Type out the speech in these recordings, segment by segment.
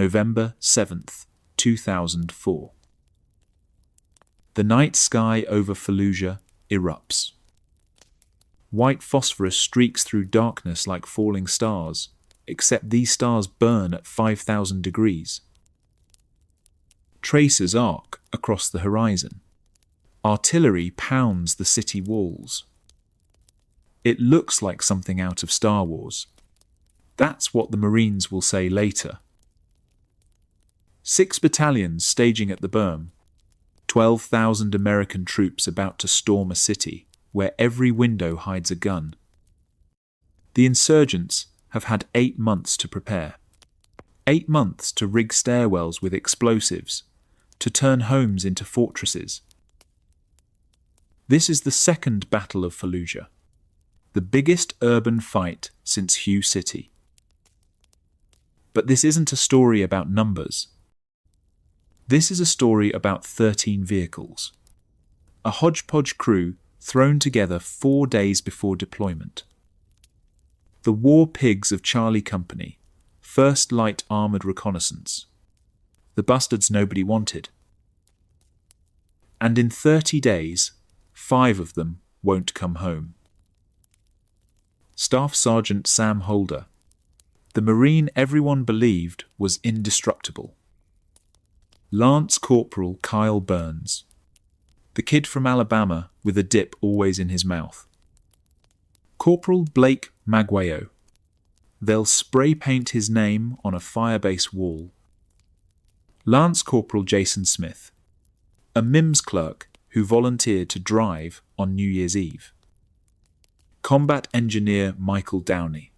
November 7th, 2004. The night sky over Fallujah erupts. White phosphorus streaks through darkness like falling stars, except these stars burn at 5,000 degrees. Tracers arc across the horizon. Artillery pounds the city walls. It looks like something out of Star Wars. That's what the Marines will say later. 6 battalions staging at the berm. 12,000 American troops about to storm a city where every window hides a gun. The insurgents have had 8 months to prepare. 8 months to rig stairwells with explosives, to turn homes into fortresses. This is the second Battle of Fallujah, the biggest urban fight since Hue City. But this isn't a story about numbers. This is a story about 13 vehicles. A hodgepodge crew thrown together 4 days before deployment. The WARPIGS of Charlie Company, 1st Light Armoured Reconnaissance. The bastards nobody wanted. And in 30 days, 5 of them won't come home. Staff Sergeant Sam Holder, the Marine everyone believed was indestructible. Lance Corporal Kyle Burns, the kid from Alabama with a dip always in his mouth. Corporal Blake Maguayo, they'll spray paint his name on a firebase wall. Lance Corporal Jason Smith, a MIMS clerk who volunteered to drive on New Year's Eve. Combat Engineer Michael Downey,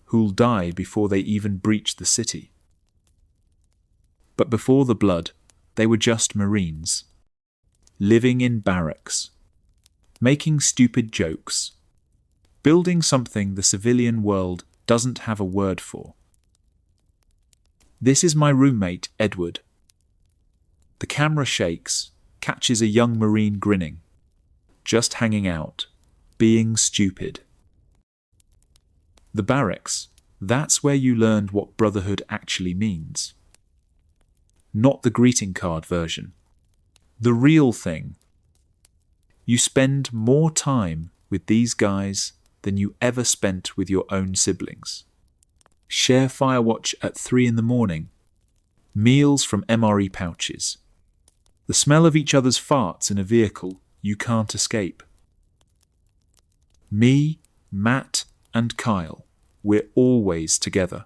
who'll die before they even breach the city. But before the blood, they were just Marines, living in barracks, making stupid jokes, building something the civilian world doesn't have a word for. This is my roommate, Edward. The camera shakes, catches a young Marine grinning, just hanging out, being stupid. The barracks, that's where you learned what brotherhood actually means. Not the greeting card version. The real thing. You spend more time with these guys than you ever spent with your own siblings. Share Firewatch at 3 in the morning. Meals from MRE pouches. The smell of each other's farts in a vehicle you can't escape. Me, Matt, and Kyle, we're always together.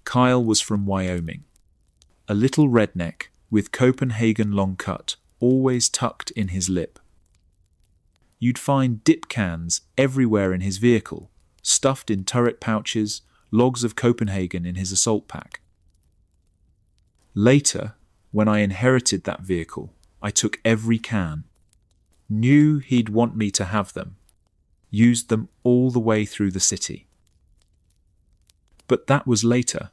Kyle was from Wyoming. A little redneck with Copenhagen long cut always tucked in his lip. You'd find dip cans everywhere in his vehicle, stuffed in turret pouches, logs of Copenhagen in his assault pack. Later, when I inherited that vehicle, I took every can. Knew he'd want me to have them. Used them all the way through the city. But that was later.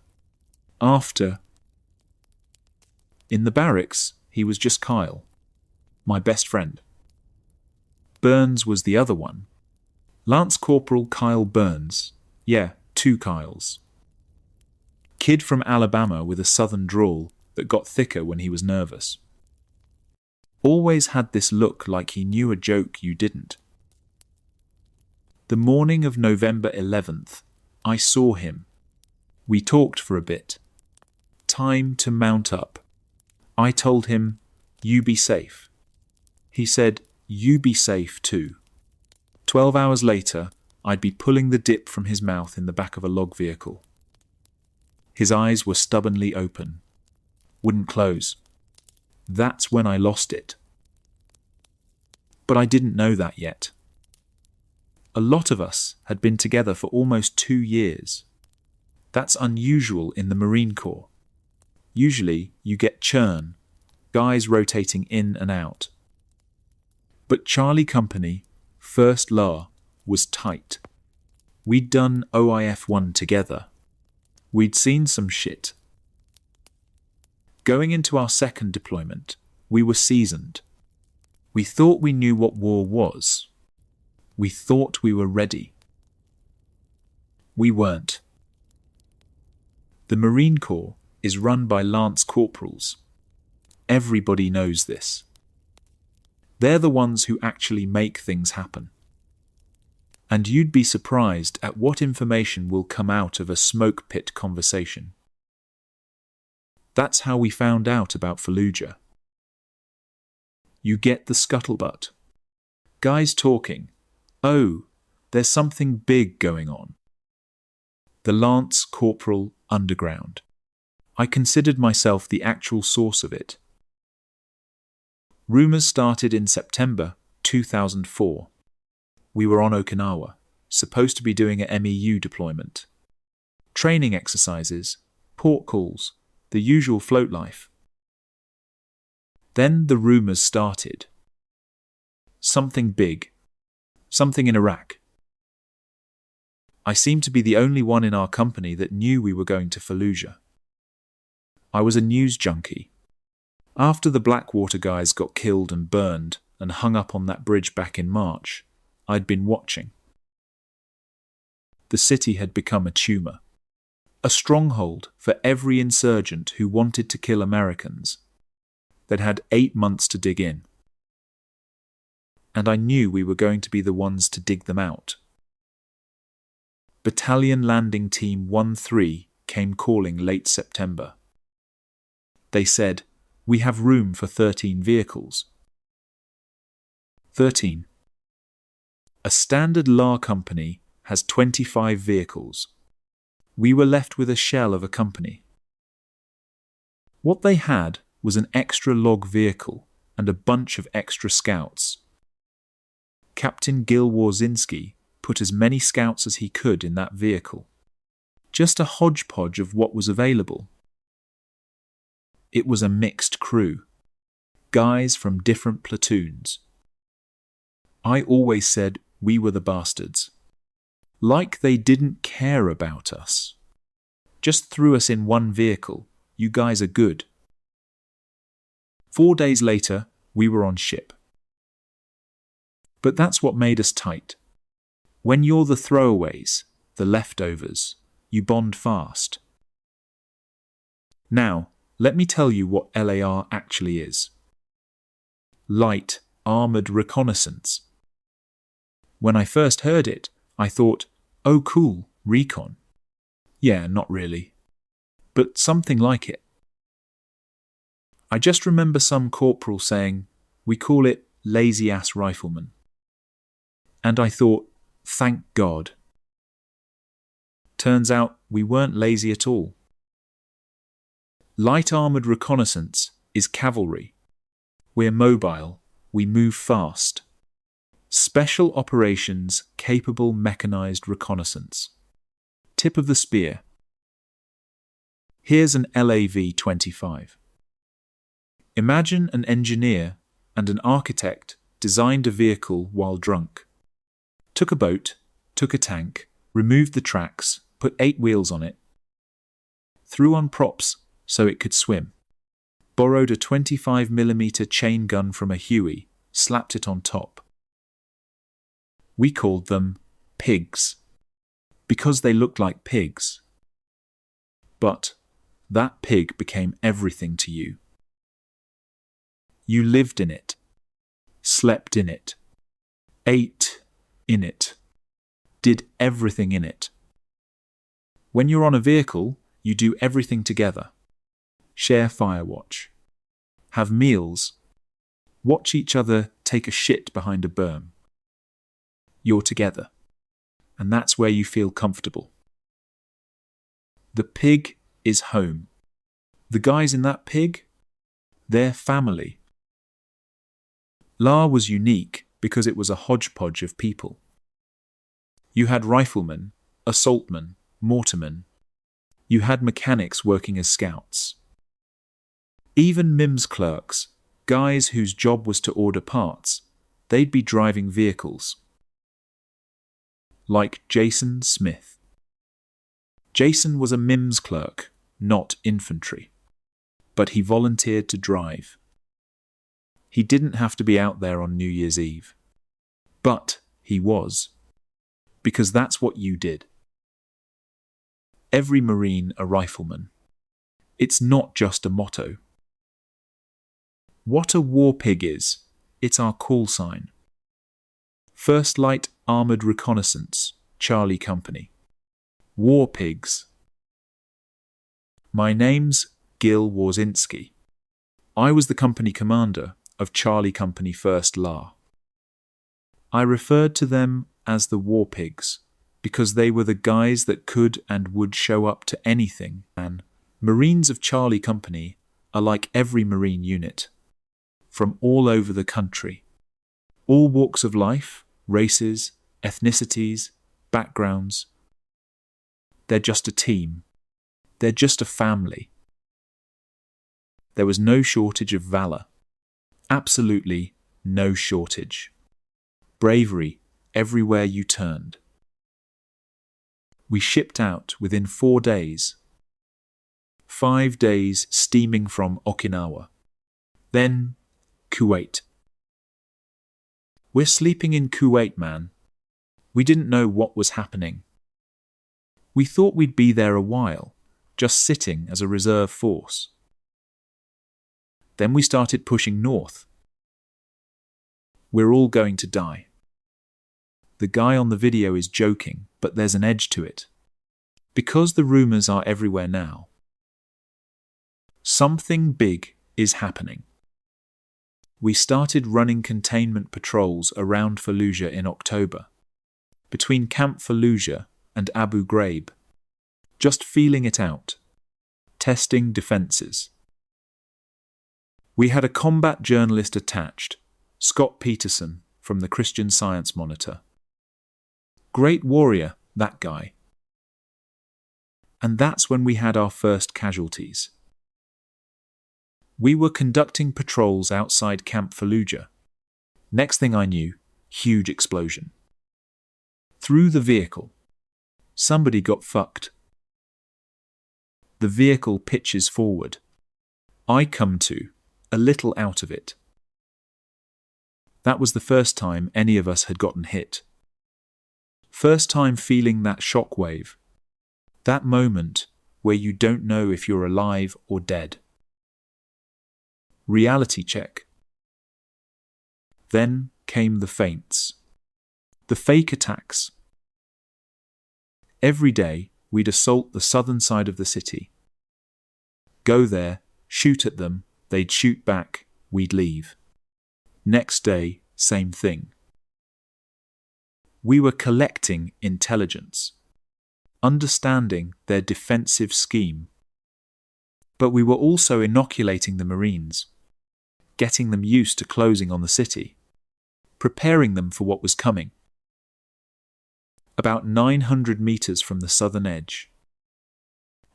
After. In the barracks, he was just Kyle, my best friend. Burns was the other one. Lance Corporal Kyle Burns. Yeah, 2 Kyles. Kid from Alabama with a southern drawl that got thicker when he was nervous. Always had this look like he knew a joke you didn't. The morning of November 11th, I saw him. We talked for a bit. Time to mount up. I told him, "You be safe." He said, "You be safe too." 12 hours later, I'd be pulling the dip from his mouth in the back of a log vehicle. His eyes were stubbornly open. Wouldn't close. That's when I lost it. But I didn't know that yet. A lot of us had been together for almost 2 years. That's unusual in the Marine Corps. Usually, you get churn, guys rotating in and out. But Charlie Company, 1st LAR, was tight. We'd done OIF-1 together. We'd seen some shit. Going into our second deployment, we were seasoned. We thought we knew what war was. We thought we were ready. We weren't. The Marine Corps is run by lance corporals. Everybody knows this. They're the ones who actually make things happen. And you'd be surprised at what information will come out of a smoke pit conversation. That's how we found out about Fallujah. You get the scuttlebutt. Guys talking, "Oh, there's something big going on." The Lance Corporal Underground. I considered myself the actual source of it. Rumors started in September 2004. We were on Okinawa, supposed to be doing an MEU deployment. Training exercises, port calls, the usual float life. Then the rumors started. Something big. Something in Iraq. I seemed to be the only one in our company that knew we were going to Fallujah. I was a news junkie. After the Blackwater guys got killed and burned and hung up on that bridge back in March, I'd been watching. The city had become a tumor. A stronghold for every insurgent who wanted to kill Americans. They'd had 8 months to dig in. And I knew we were going to be the ones to dig them out. Battalion Landing Team 1-3 came calling late September. They said, "We have room for 13 vehicles." 13. A standard LAR company has 25 vehicles. We were left with a shell of a company. What they had was an extra log vehicle and a bunch of extra scouts. Captain Gil Warzinski put as many scouts as he could in that vehicle. Just a hodgepodge of what was available. It was a mixed crew. Guys from different platoons. I always said we were the bastards. Like they didn't care about us. Just threw us in one vehicle. You guys are good. 4 days later, we were on ship. But that's what made us tight. When you're the throwaways, the leftovers, you bond fast. Now, let me tell you what LAR actually is. Light Armored Reconnaissance. When I first heard it, I thought, oh cool, recon. Yeah, not really. But something like it. I just remember some corporal saying, we call it lazy-ass rifleman. And I thought, thank God. Turns out we weren't lazy at all. Light armoured reconnaissance is cavalry. We're mobile, we move fast. Special operations capable mechanised reconnaissance. Tip of the spear. Here's an LAV-25. Imagine an engineer and an architect designed a vehicle while drunk. Took a boat, took a tank, removed the tracks, put 8 wheels on it, threw on props so it could swim, borrowed a 25mm chain gun from a Huey, slapped it on top. We called them pigs, because they looked like pigs. But that pig became everything to you. You lived in it, slept in it, ate in it, did everything in it. When you're on a vehicle, you do everything together. Share firewatch. Have meals. Watch each other take a shit behind a berm. You're together. And that's where you feel comfortable. The pig is home. The guys in that pig, they're family. LAR was unique because it was a hodgepodge of people. You had riflemen, assaultmen, mortarmen. You had mechanics working as scouts. Even MIMS clerks, guys whose job was to order parts, they'd be driving vehicles. Like Jason Smith. Jason was a MIMS clerk, not infantry. But he volunteered to drive. He didn't have to be out there on New Year's Eve. But he was. Because that's what you did. every Marine a rifleman. It's not just a motto. What a WARPIG is, it's our call sign. First Light Armoured Reconnaissance, Charlie Company. WARPIGS. My name's Gil Warzinski. I was the company commander of Charlie Company 1st LAR. I referred to them as the WARPIGs because they were the guys that could and would show up to anything, and Marines of Charlie Company are like every Marine unit, from all over the country. All walks of life, races, ethnicities, backgrounds. They're just a team. They're just a family. There was no shortage of valor. Absolutely no shortage. Bravery everywhere you turned. We shipped out within 4 days. 5 days steaming from Okinawa. Then Kuwait. We're sleeping in Kuwait, man. We didn't know what was happening. We thought we'd be there a while, just sitting as a reserve force. Then we started pushing north. We're all going to die. The guy on the video is joking, but there's an edge to it. Because the rumors are everywhere now. Something big is happening. We started running containment patrols around Fallujah in October, between Camp Fallujah and Abu Ghraib, just feeling it out, testing defences. We had a combat journalist attached, Scott Peterson from the Christian Science Monitor. Great warrior, that guy. And that's when we had our first casualties. We were conducting patrols outside Camp Fallujah. Next thing I knew, huge explosion. Through the vehicle. Somebody got fucked. The vehicle pitches forward. I come to, a little out of it. That was the first time any of us had gotten hit. First time feeling that shockwave. That moment where you don't know if you're alive or dead. Reality check. Then came the feints. The fake attacks. Every day we'd assault the southern side of the city. Go there, shoot at them, they'd shoot back, we'd leave. Next day, same thing. We were collecting intelligence, understanding their defensive scheme. But we were also inoculating the Marines, getting them used to closing on the city, preparing them for what was coming. About 900 meters from the southern edge.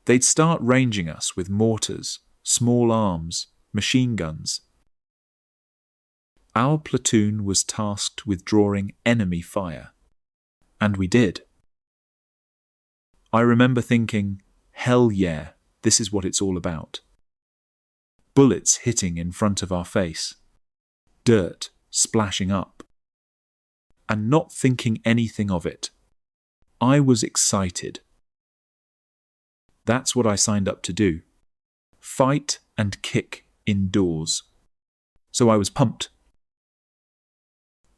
They'd start ranging us with mortars, small arms, machine guns. Our platoon was tasked with drawing enemy fire. And we did. I remember thinking, hell yeah, this is what it's all about. Bullets hitting in front of our face. Dirt splashing up. And not thinking anything of it. I was excited. That's what I signed up to do. Fight and kick indoors. So I was pumped.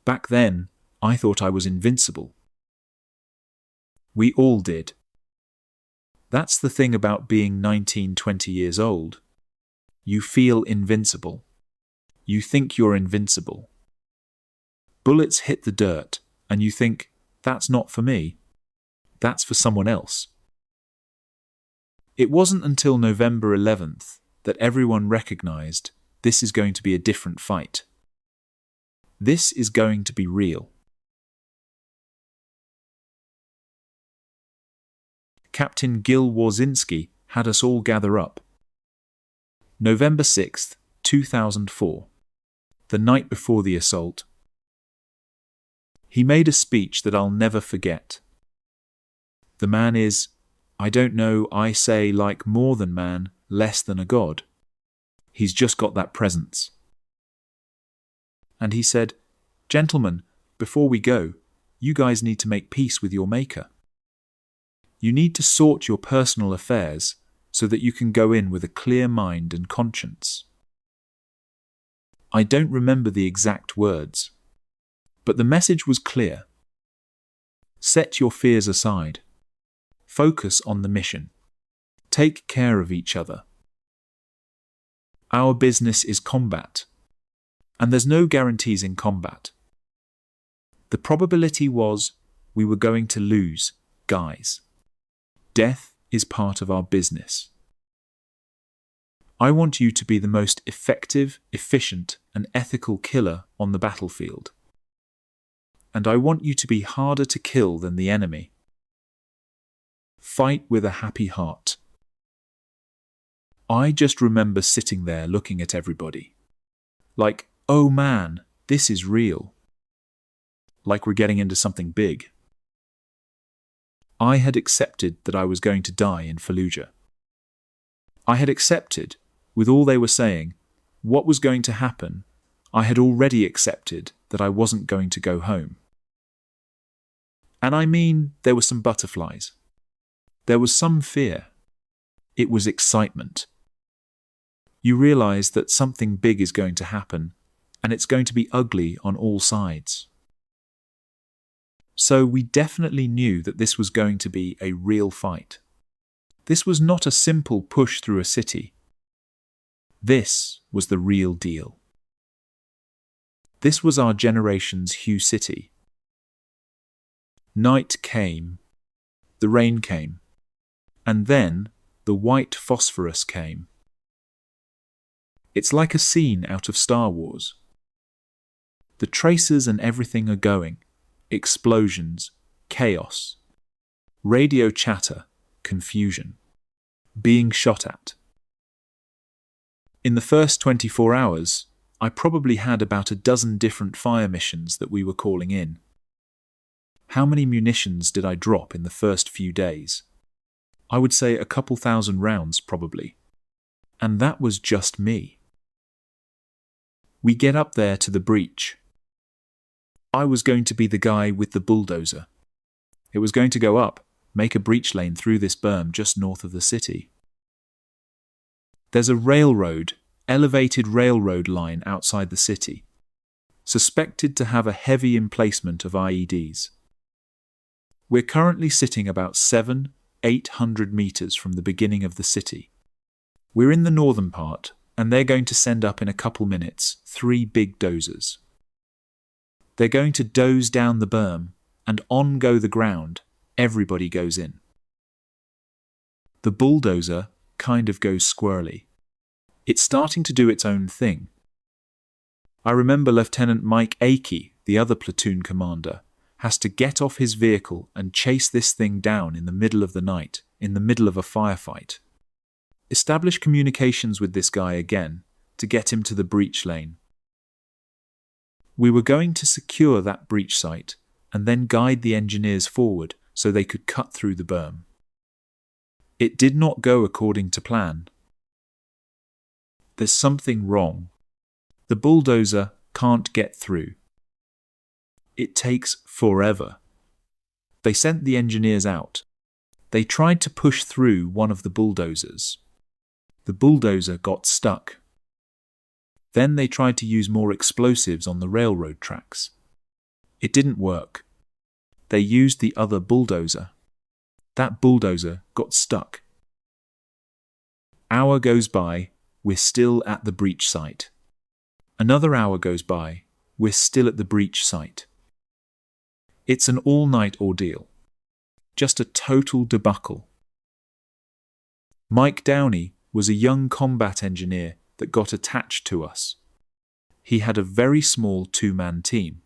Back then, I thought I was invincible. We all did. That's the thing about being 19, 20 years old. You feel invincible. You think you're invincible. Bullets hit the dirt, and you think, that's not for me. That's for someone else. It wasn't until November 11th that everyone recognized this is going to be a different fight. This is going to be real. Captain Gil Warzinski had us all gather up. November 6th, 2004, the night before the assault. He made a speech that I'll never forget. The man is, I don't know, I say like more than man, less than a god. He's just got that presence. And he said, gentlemen, before we go, you guys need to make peace with your maker. You need to sort your personal affairs so that you can go in with a clear mind and conscience. I don't remember the exact words, but the message was clear. Set your fears aside. Focus on the mission. Take care of each other. Our business is combat, and there's no guarantees in combat. The probability was we were going to lose, guys. Death is part of our business. I want you to be the most effective, efficient, and ethical killer on the battlefield. And I want you to be harder to kill than the enemy. Fight with a happy heart. I just remember sitting there looking at everybody. Like, oh man, this is real. Like we're getting into something big. I had accepted that I was going to die in Fallujah. I had accepted, with all they were saying, what was going to happen. I had already accepted that I wasn't going to go home. And I mean, there were some butterflies. There was some fear. It was excitement. You realize that something big is going to happen, and it's going to be ugly on all sides. So we definitely knew that this was going to be a real fight. This was not a simple push through a city. This was the real deal. This was our generation's Hue City. Night came, the rain came, and then the white phosphorus came. It's like a scene out of Star Wars. The tracers and everything are going. Explosions, chaos, radio chatter, confusion, being shot at. In the first 24 hours, I probably had about a dozen different fire missions that we were calling in. How many munitions did I drop in the first few days? I would say a couple thousand rounds probably. And that was just me. We get up there to the breach. I was going to be the guy with the bulldozer. It was going to go up, make a breach lane through this berm just north of the city. There's a railroad, elevated railroad line outside the city, suspected to have a heavy emplacement of IEDs. We're currently sitting about 700-800 meters from the beginning of the city. We're in the northern part, and they're going to send up in a couple minutes 3 big dozers. They're going to doze down the berm, and on go the ground, everybody goes in. The bulldozer kind of goes squirrely. It's starting to do its own thing. I remember Lieutenant Mike Akey, the other platoon commander, has to get off his vehicle and chase this thing down in the middle of the night, in the middle of a firefight. Establish communications with this guy again to get him to the breach lane. We were going to secure that breach site and then guide the engineers forward so they could cut through the berm. It did not go according to plan. There's something wrong. The bulldozer can't get through. It takes forever. They sent the engineers out. They tried to push through one of the bulldozers. The bulldozer got stuck. Then they tried to use more explosives on the railroad tracks. It didn't work. They used the other bulldozer. That bulldozer got stuck. Hour goes by, we're still at the breach site. Another hour goes by, we're still at the breach site. It's an all-night ordeal. Just a total debacle. Mike Downey was a young combat engineer that got attached to us. He had a very small 2-man team.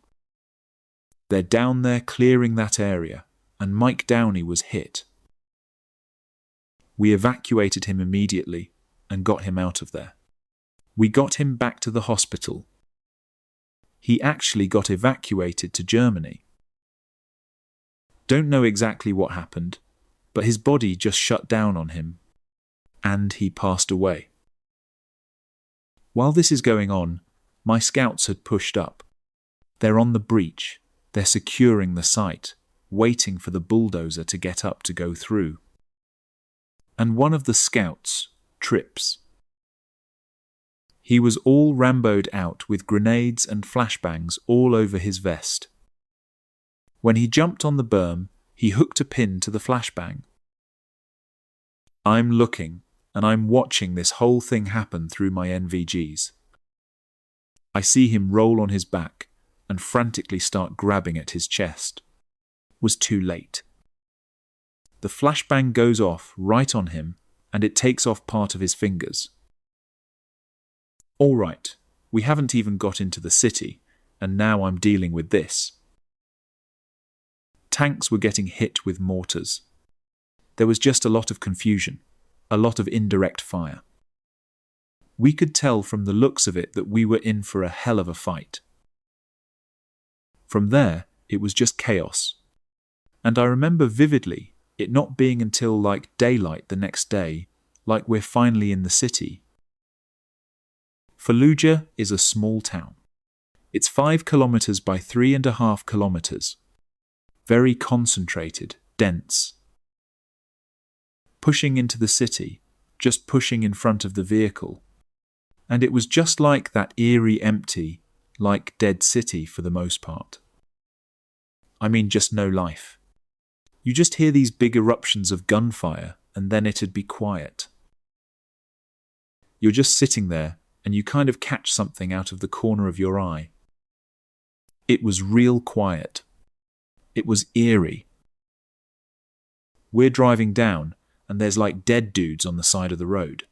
They're down there clearing that area, and Mike Downey was hit. We evacuated him immediately and got him out of there. We got him back to the hospital. He actually got evacuated to Germany. Don't know exactly what happened, but his body just shut down on him, and he passed away. While this is going on, my scouts had pushed up. They're on the breach. They're securing the site. waiting for the bulldozer to get up to go through. And one of the scouts trips. He was all Rambo'd out with grenades and flashbangs all over his vest. When he jumped on the berm, he hooked a pin to the flashbang. I'm looking, and I'm watching this whole thing happen through my NVGs. I see him roll on his back and frantically start grabbing at his chest. Was too late. The flashbang goes off right on him, and it takes off part of his fingers. All right, we haven't even got into the city, and now I'm dealing with this. Tanks were getting hit with mortars. There was just a lot of confusion, a lot of indirect fire. We could tell from the looks of it that we were in for a hell of a fight. From there, it was just chaos. And I remember vividly it not being until like daylight the next day, like we're finally in the city. Fallujah is a small town. It's 5 kilometers by 3.5 kilometers. Very concentrated, dense. Pushing into the city, just pushing in front of the vehicle. And it was just like that eerie empty, like dead city for the most part. I mean, just no life. You just hear these big eruptions of gunfire, and then it'd be quiet. You're just sitting there, and you kind of catch something out of the corner of your eye. It was real quiet. It was eerie. We're driving down, and there's like dead dudes on the side of the road.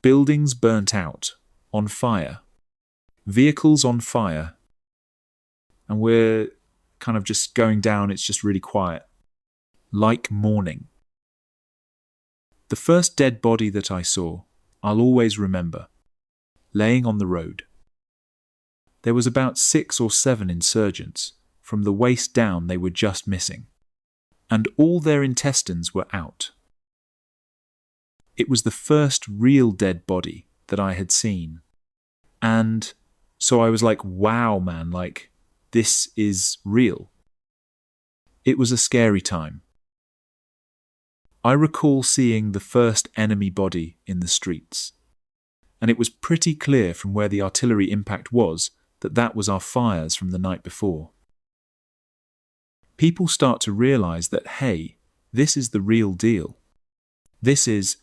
Buildings burnt out, on fire. Vehicles on fire. And we're kind of just going down, it's just really quiet. Like mourning. The first dead body that I saw, I'll always remember. Laying on the road. There was about 6 or 7 insurgents. From the waist down they were just missing. And all their intestines were out. It was the first real dead body that I had seen. And so I was like, wow, man, like, this is real. It was a scary time. I recall seeing the first enemy body in the streets. And it was pretty clear from where the artillery impact was that that was our fires from the night before. People start to realize that, hey, this is the real deal. This is,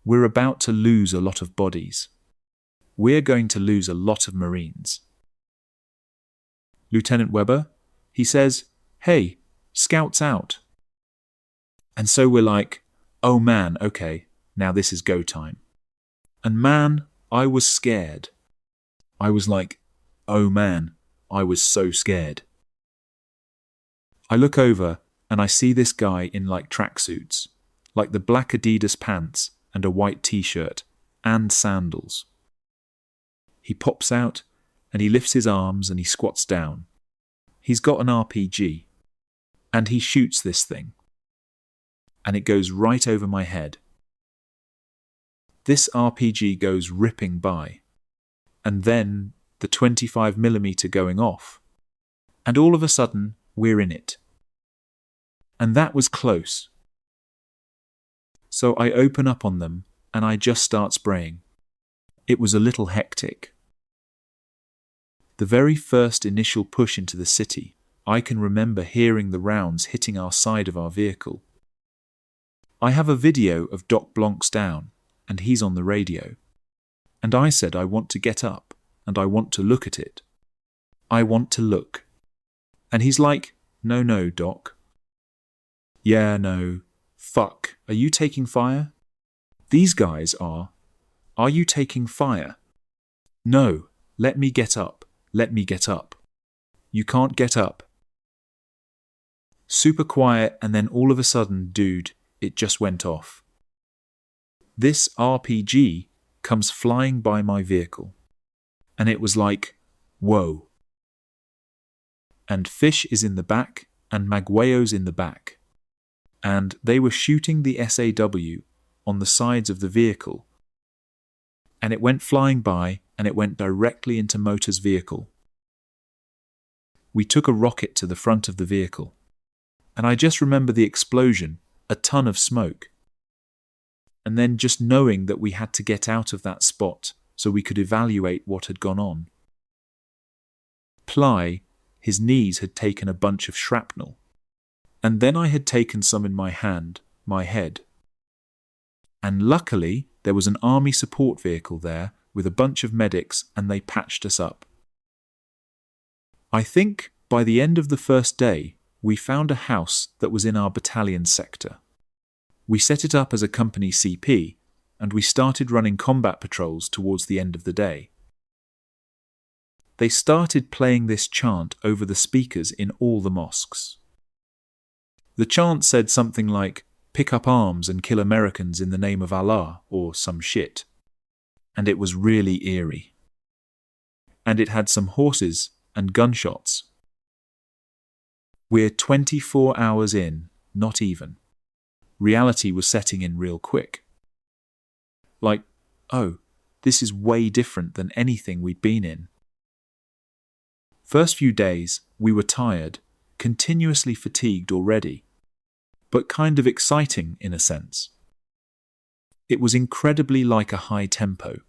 we're about to lose a lot of bodies. We're going to lose a lot of Marines. Lieutenant Weber, he says, hey, scouts out. And so we're like, oh man, okay, now this is go time. And man, I was scared. I was like, oh man, I was so scared. I look over and I see this guy in like tracksuits, like the black Adidas pants and a white t-shirt and sandals. He pops out and he lifts his arms and he squats down. He's got an RPG and he shoots this thing. And it goes right over my head. This RPG goes ripping by, and then the 25mm going off, and all of a sudden we're in it. And that was close. So I open up on them and I just start spraying. It was a little hectic. The very first initial push into the city, I can remember hearing the rounds hitting our side of our vehicle. I have a video of Doc Blanc's down, and he's on the radio. And I said I want to get up, and I want to look at it. I want to look. And he's like, no, Doc. Yeah, no. Fuck, are you taking fire? These guys are. Are you taking fire? No, let me get up. Let me get up. You can't get up. Super quiet, and then all of a sudden, dude, it just went off. This RPG comes flying by my vehicle. And it was like, whoa. And Fish is in the back, and Maguayo's in the back. And they were shooting the SAW on the sides of the vehicle. And it went flying by, and it went directly into Motor's vehicle. We took a rocket to the front of the vehicle. And I just remember the explosion, a ton of smoke. And then just knowing that we had to get out of that spot so we could evaluate what had gone on. Ply, his knees had taken a bunch of shrapnel. And then I had taken some in my hand, my head. And luckily, there was an army support vehicle there with a bunch of medics, and they patched us up. I think by the end of the first day, we found a house that was in our battalion sector. We set it up as a company CP, and we started running combat patrols towards the end of the day. They started playing this chant over the speakers in all the mosques. The chant said something like, "Pick up arms and kill Americans in the name of Allah," or some shit. And it was really eerie. And it had some horses and gunshots. We're 24 hours in, not even. Reality was setting in real quick. Like, oh, this is way different than anything we'd been in. First few days, we were tired, continuously fatigued already, but kind of exciting in a sense. It was incredibly like a high tempo.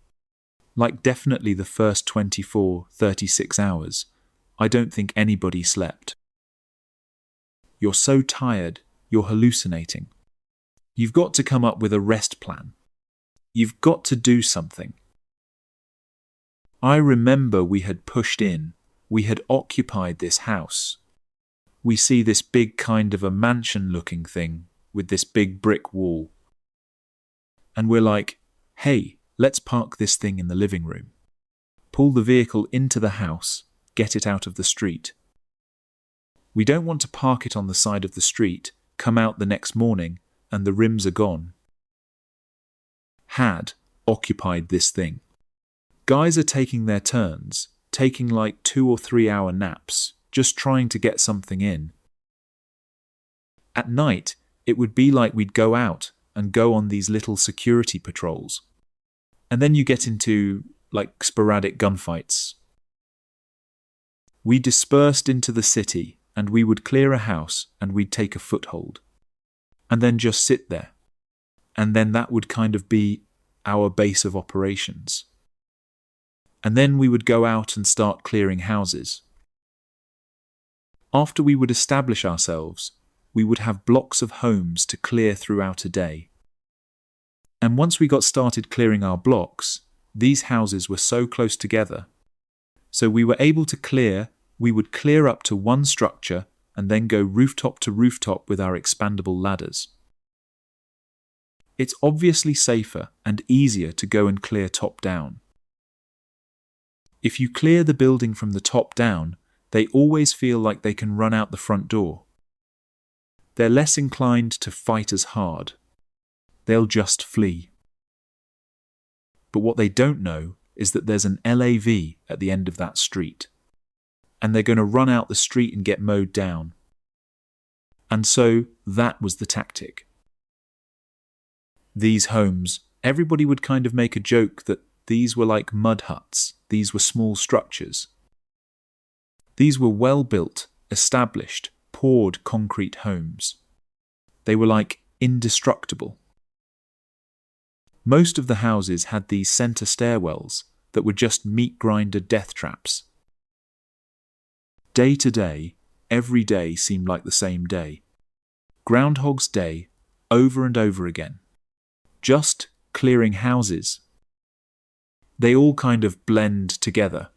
Like definitely the first 24, 36 hours, I don't think anybody slept. You're so tired, you're hallucinating. You've got to come up with a rest plan. You've got to do something. I remember we had pushed in. We had occupied this house. We see this big kind of a mansion-looking thing with this big brick wall. And we're like, hey, let's park this thing in the living room. Pull the vehicle into the house, get it out of the street. We don't want to park it on the side of the street, come out the next morning, and the rims are gone. Had occupied this thing. Guys are taking their turns, taking like 2 or 3 hour naps, just trying to get something in. At night, it would be like we'd go out and go on these little security patrols. And then you get into like sporadic gunfights. We dispersed into the city and we would clear a house and we'd take a foothold. And then just sit there. And then that would kind of be our base of operations. And then we would go out and start clearing houses. After we would establish ourselves, we would have blocks of homes to clear throughout a day. And once we got started clearing our blocks, these houses were so close together. So we were able to clear, we would clear up to one structure and then go rooftop to rooftop with our expandable ladders. It's obviously safer and easier to go and clear top down. If you clear the building from the top down, they always feel like they can run out the front door. They're less inclined to fight as hard. They'll just flee. But what they don't know is that there's an LAV at the end of that street. And they're going to run out the street and get mowed down. And so that was the tactic. These homes, everybody would kind of make a joke that these were like mud huts. These were small structures. These were well-built, established, poured concrete homes. They were like indestructible. Most of the houses had these centre stairwells that were just meat grinder death traps. Day to day, every day seemed like the same day. Groundhog's Day, over and over again. Just clearing houses. They all kind of blend together.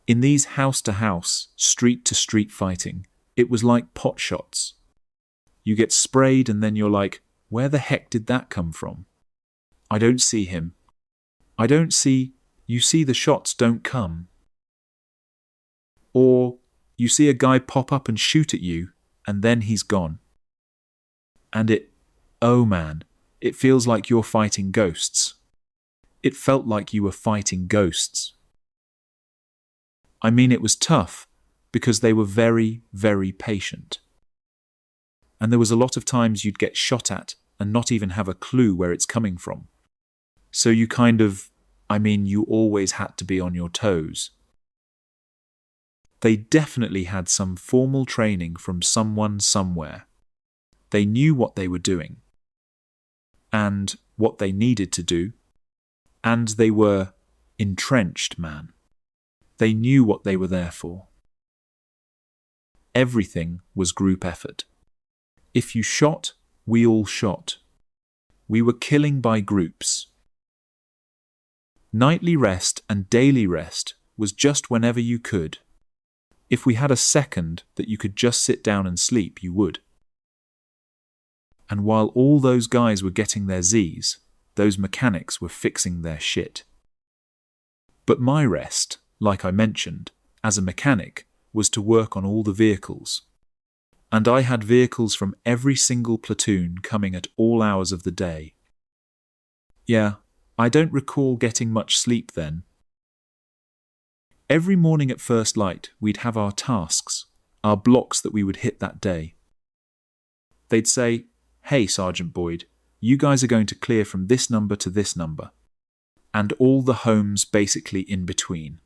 In these house-to-house, street-to-street fighting, it was like pot shots. You get sprayed and then you're like, where the heck did that come from? I don't see him. I don't see... You see the shots don't come. Or you see a guy pop up and shoot at you, and then he's gone. And oh man, it feels like you're fighting ghosts. It felt like you were fighting ghosts. I mean, it was tough, because they were very, very patient. And there was a lot of times you'd get shot at and not even have a clue where it's coming from. So you you always had to be on your toes. They definitely had some formal training from someone somewhere. They knew what they were doing, and what they needed to do, and they were entrenched, man. They knew what they were there for. Everything was group effort. If you shot, we all shot. We were killing by groups. Nightly rest and daily rest was just whenever you could. If we had a second that you could just sit down and sleep, you would. And while all those guys were getting their Z's, those mechanics were fixing their shit. But my rest, like I mentioned, as a mechanic, was to work on all the vehicles. And I had vehicles from every single platoon coming at all hours of the day. Yeah, I don't recall getting much sleep then. Every morning at first light, we'd have our tasks, our blocks that we would hit that day. They'd say, "Hey, Sergeant Boyd, you guys are going to clear from this number to this number," and all the homes basically in between.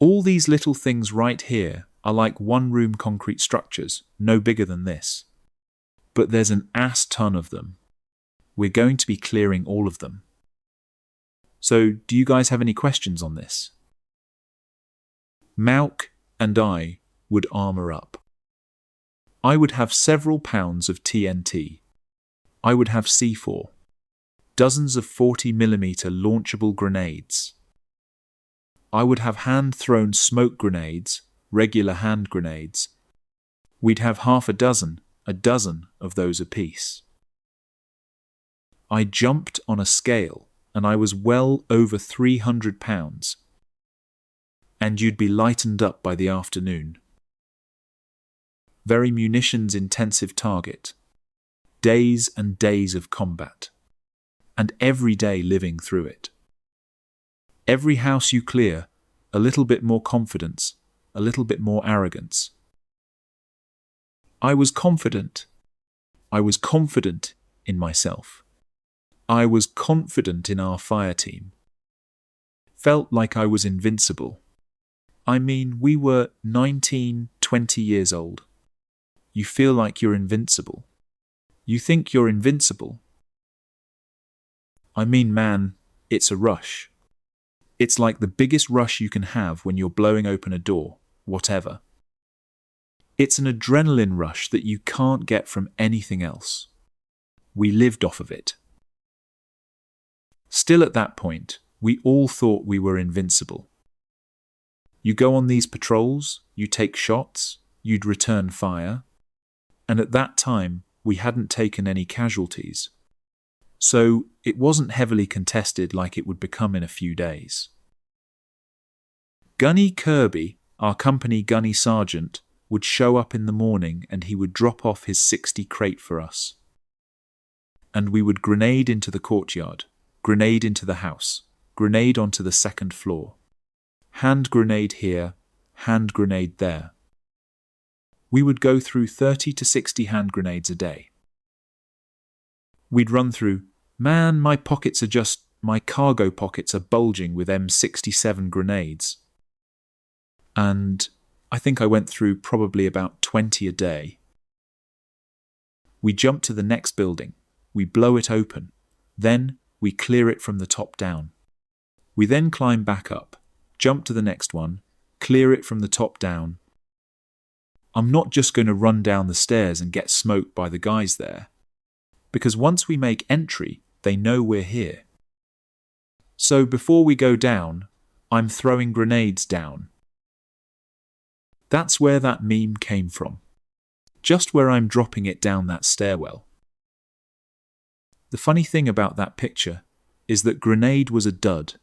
All these little things right here are like one-room concrete structures, no bigger than this. But there's an ass ton of them. We're going to be clearing all of them. So, do you guys have any questions on this? Mauk and I would armour up. I would have several pounds of TNT. I would have C4. Dozens of 40mm launchable grenades. I would have hand-thrown smoke grenades, regular hand grenades. We'd have half a dozen of those apiece. I jumped on a scale, and I was well over 300 pounds. And you'd be lightened up by the afternoon. Very munitions-intensive target. Days and days of combat. And every day living through it. Every house you clear, a little bit more confidence, a little bit more arrogance. I was confident. I was confident in myself. I was confident in our fire team. Felt like I was invincible. I mean, we were 19, 20 years old. You feel like you're invincible. You think you're invincible. I mean, man, it's a rush. It's like the biggest rush you can have when you're blowing open a door, whatever. It's an adrenaline rush that you can't get from anything else. We lived off of it. Still at that point, we all thought we were invincible. You go on these patrols, you take shots, you'd return fire, and at that time we hadn't taken any casualties. So it wasn't heavily contested like it would become in a few days. Gunny Kirby, our company gunny sergeant, would show up in the morning and he would drop off his 60 crate for us. And we would grenade into the courtyard, grenade into the house, grenade onto the second floor. Hand grenade here, hand grenade there. We would go through 30 to 60 hand grenades a day. We'd run through, man, my cargo pockets are bulging with M67 grenades. And I think I went through probably about 20 a day. We jump to the next building, we blow it open, then we clear it from the top down. We then climb back up, jump to the next one, clear it from the top down. I'm not just going to run down the stairs and get smoked by the guys there, because once we make entry, they know we're here. So before we go down, I'm throwing grenades down. That's where that meme came from. Just where I'm dropping it down that stairwell. The funny thing about that picture is that grenade was a dud.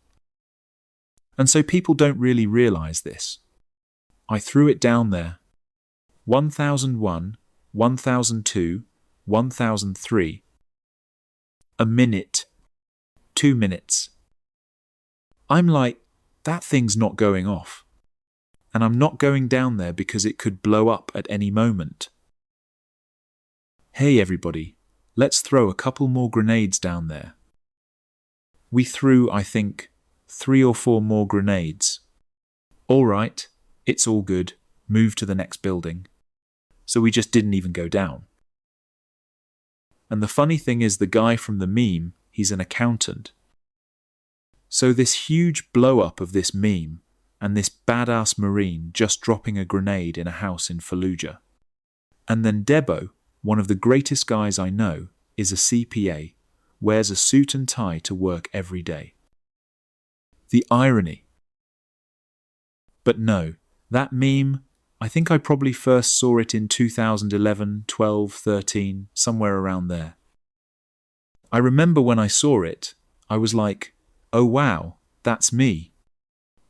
And so people don't really realize this. I threw it down there. 1001, 1002, 1003. A minute. 2 minutes. I'm like, that thing's not going off. And I'm not going down there because it could blow up at any moment. Hey everybody, let's throw a couple more grenades down there. We threw, I think, 3 or 4 more grenades. All right, It's all good. Move to the next building. So we just didn't even go down. And the funny thing is, the guy from the meme, he's an accountant. So this huge blow-up of this meme and this badass Marine just dropping a grenade in a house in Fallujah. And then Debo, one of the greatest guys I know, is a CPA, wears a suit and tie to work every day. The irony. But no, that meme, I think I probably first saw it in 2011, 12, 13, somewhere around there. I remember when I saw it, I was like, oh wow, that's me.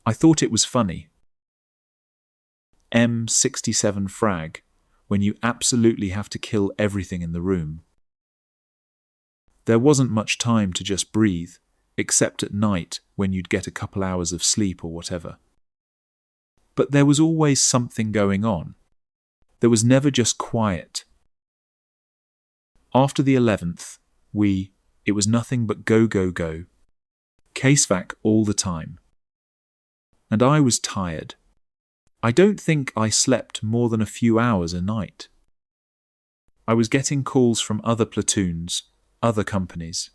I thought it was funny. M67 frag, when you absolutely have to kill everything in the room. There wasn't much time to just breathe, except at night when you'd get a couple hours of sleep or whatever. But there was always something going on. There was never just quiet. After the 11th, it was nothing but go, go, go. Casevac all the time. And I was tired. I don't think I slept more than a few hours a night. I was getting calls from other platoons, other companies.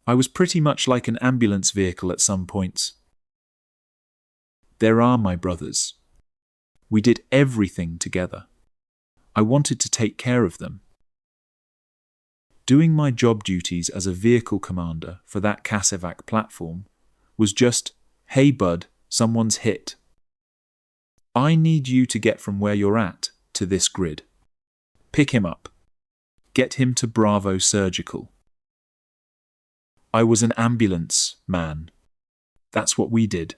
I was pretty much like an ambulance vehicle at some points. There are my brothers. We did everything together. I wanted to take care of them. Doing my job duties as a vehicle commander for that Casevac platform was just, hey bud, someone's hit. I need you to get from where you're at to this grid. Pick him up. Get him to Bravo Surgical. I was an ambulance man. That's what we did.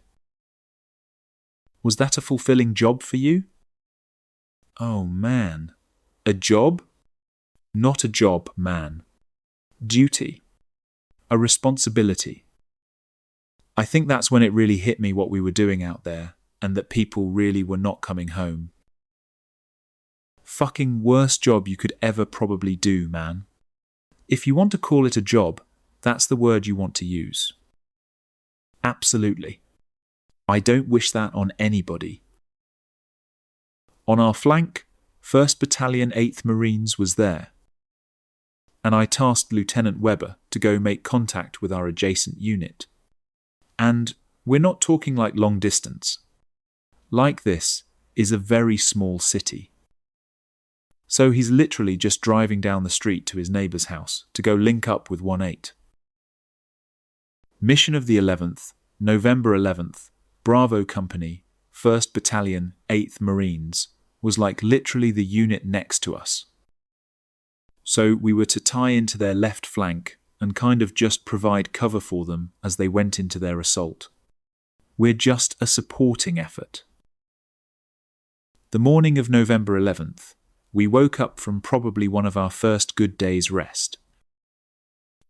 Was that a fulfilling job for you? Oh man. A job? Not a job, man. Duty. A responsibility. I think that's when it really hit me what we were doing out there, and that people really were not coming home. Fucking worst job you could ever probably do, man. If you want to call it a job, that's the word you want to use. Absolutely. I don't wish that on anybody. On our flank, 1st Battalion 8th Marines was there, and I tasked Lieutenant Webber to go make contact with our adjacent unit. And we're not talking like long distance. Like this is a very small city. So he's literally just driving down the street to his neighbour's house to go link up with 1-8. Mission of the 11th, November 11th, Bravo Company, 1st Battalion, 8th Marines, was like literally the unit next to us. So we were to tie into their left flank and kind of just provide cover for them as they went into their assault. We're just a supporting effort. The morning of November 11th, we woke up from probably one of our first good days' rest.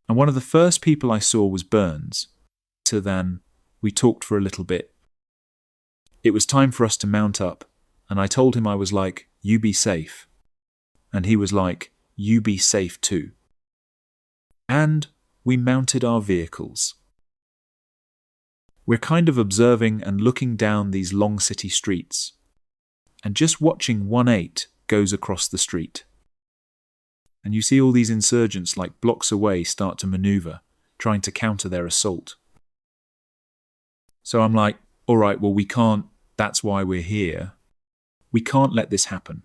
And one of the first people I saw was Burns. So then, we talked for a little bit. It was time for us to mount up, and I told him I was like, you be safe. And he was like, you be safe too. And we mounted our vehicles. We're kind of observing and looking down these long city streets, and just watching 1-8 goes across the street. And you see all these insurgents like blocks away start to maneuver, trying to counter their assault. So I'm like, all right, well we can't, that's why we're here. We can't let this happen.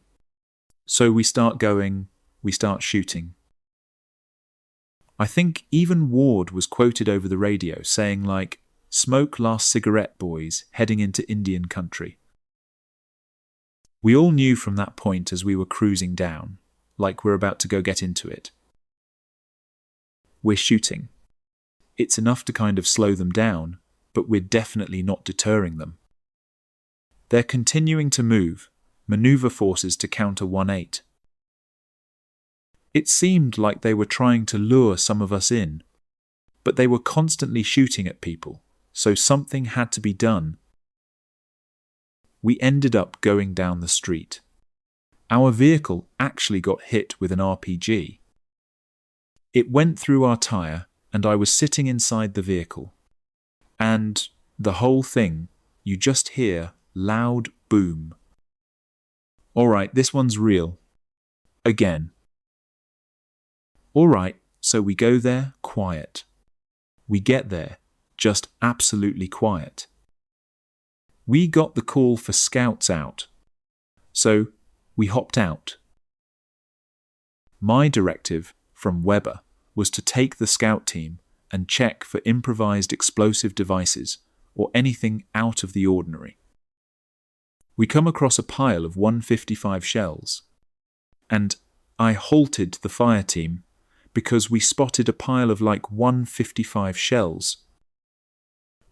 So we start shooting. I think even Ward was quoted over the radio saying like, smoke last cigarette boys heading into Indian country. We all knew from that point as we were cruising down, like we're about to go get into it. We're shooting. It's enough to kind of slow them down, but we're definitely not deterring them. They're continuing to maneuver forces to counter 1-8. It seemed like they were trying to lure some of us in, but they were constantly shooting at people, so something had to be done. We ended up going down the street. Our vehicle actually got hit with an RPG. It went through our tyre, and I was sitting inside the vehicle. And the whole thing, you just hear loud, boom. All right, this one's real. Again. All right, so we go there, quiet. We get there, just absolutely quiet. We got the call for scouts out. So we hopped out. My directive from Weber was to take the scout team and check for improvised explosive devices or anything out of the ordinary. We come across a pile of 155 shells, and I halted the fire team because we spotted a pile of like 155 shells.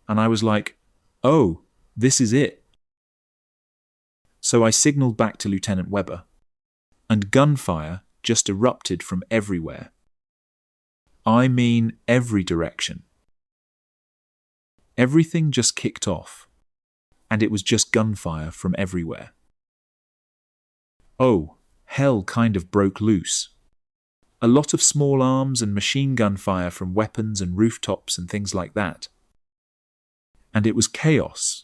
And I was like, oh, this is it. So I signaled back to Lieutenant Weber, and gunfire just erupted from everywhere. I mean every direction. Everything just kicked off, and it was just gunfire from everywhere. Oh, hell kind of broke loose. A lot of small arms and machine gun fire from weapons and rooftops and things like that. And it was chaos.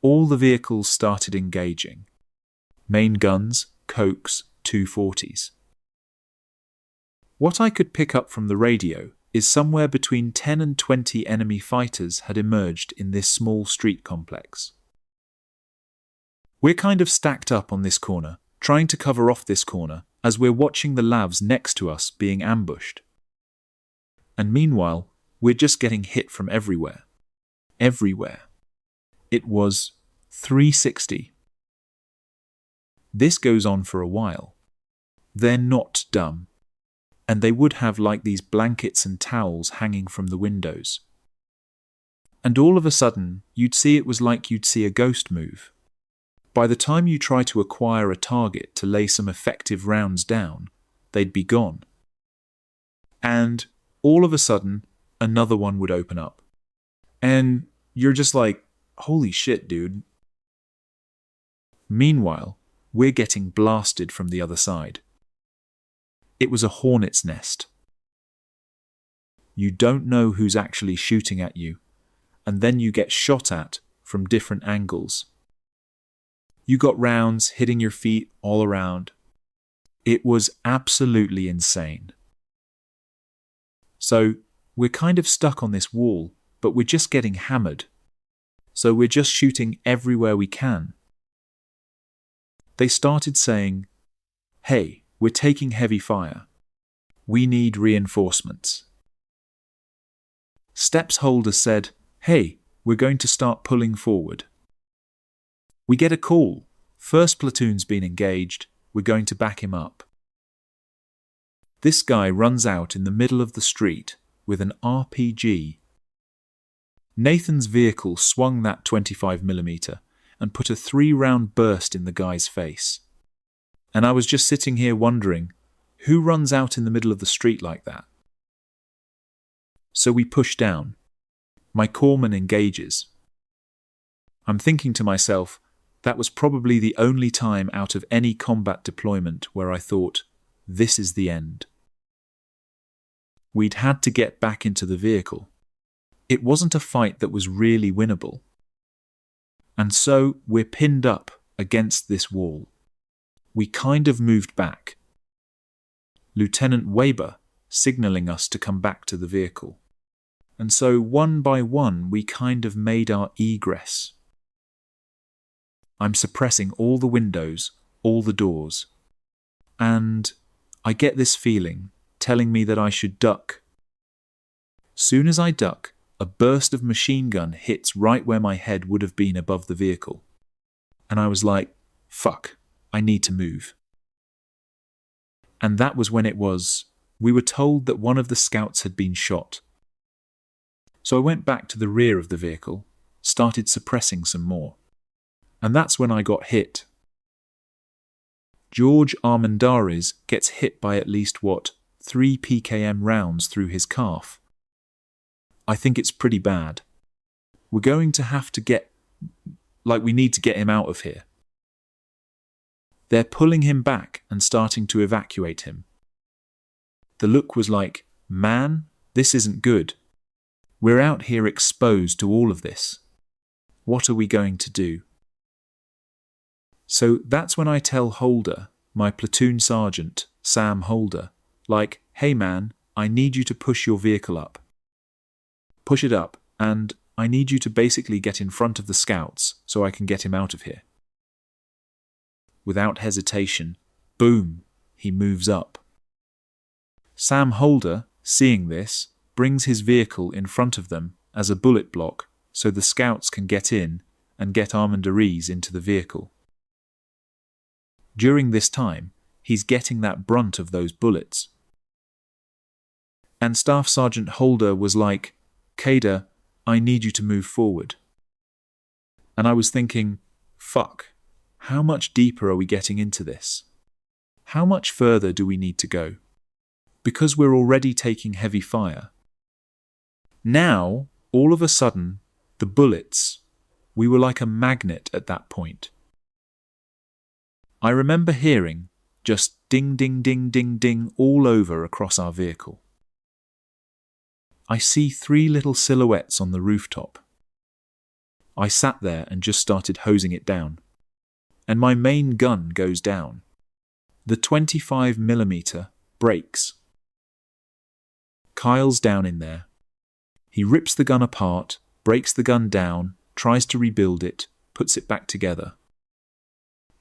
All the vehicles started engaging. Main guns, Cokes, 240s. What I could pick up from the radio is somewhere between 10 and 20 enemy fighters had emerged in this small street complex. We're kind of stacked up on this corner, trying to cover off this corner as we're watching the lavs next to us being ambushed. And meanwhile, we're just getting hit from everywhere. Everywhere. It was 360. This goes on for a while. They're not dumb. And they would have like these blankets and towels hanging from the windows. And all of a sudden, you'd see it was like you'd see a ghost move. By the time you try to acquire a target to lay some effective rounds down, they'd be gone. And all of a sudden, another one would open up. And you're just like, holy shit, dude. Meanwhile, we're getting blasted from the other side. It was a hornet's nest. You don't know who's actually shooting at you, and then you get shot at from different angles. You got rounds hitting your feet all around. It was absolutely insane. So, we're kind of stuck on this wall, but we're just getting hammered. So we're just shooting everywhere we can. They started saying, "Hey, we're taking heavy fire. We need reinforcements." Steps holder said, "Hey, we're going to start pulling forward." We get a call. First platoon's been engaged. We're going to back him up. This guy runs out in the middle of the street with an RPG. Nathan's vehicle swung that 25mm and put a 3-round burst in the guy's face. And I was just sitting here wondering, who runs out in the middle of the street like that? So we push down. My corpsman engages. I'm thinking to myself, that was probably the only time out of any combat deployment where I thought, this is the end. We'd had to get back into the vehicle. It wasn't a fight that was really winnable. And so we're pinned up against this wall. We kind of moved back. Lieutenant Weber signalling us to come back to the vehicle. And so one by one we kind of made our egress. I'm suppressing all the windows, all the doors. And I get this feeling telling me that I should duck. Soon as I duck, a burst of machine gun hits right where my head would have been above the vehicle. And I was like, fuck, I need to move. And that was when we were told that one of the scouts had been shot. So I went back to the rear of the vehicle, started suppressing some more. And that's when I got hit. George Armendariz gets hit by at least, 3 PKM rounds through his calf. I think it's pretty bad. We're going to have to we need to get him out of here. They're pulling him back and starting to evacuate him. The look was like, man, this isn't good. We're out here exposed to all of this. What are we going to do? So that's when I tell Holder, my platoon sergeant, Sam Holder, like, hey man, I need you to push your vehicle up. Push it up, and I need you to basically get in front of the scouts so I can get him out of here. Without hesitation, boom, he moves up. Sam Holder, seeing this, brings his vehicle in front of them as a bullet block so the scouts can get in and get Armandaris into the vehicle. During this time, he's getting that brunt of those bullets. And Staff Sergeant Holder was like, Kader, I need you to move forward. And I was thinking, fuck, how much deeper are we getting into this? How much further do we need to go? Because we're already taking heavy fire. Now, all of a sudden, the bullets, we were like a magnet at that point. I remember hearing just ding, ding, ding, ding, ding all over across our vehicle. I see 3 little silhouettes on the rooftop. I sat there and just started hosing it down. And my main gun goes down. The 25mm breaks. Kyle's down in there. He rips the gun apart, breaks the gun down, tries to rebuild it, puts it back together.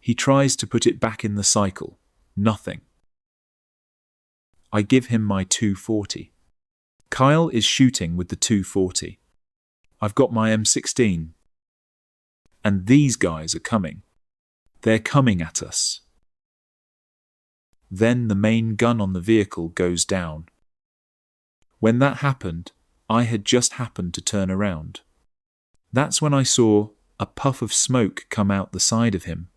He tries to put it back in the cycle. Nothing. I give him my 240. Kyle is shooting with the 240. I've got my M16. And these guys are coming. They're coming at us. Then the main gun on the vehicle goes down. When that happened, I had just happened to turn around. That's when I saw a puff of smoke come out the side of him.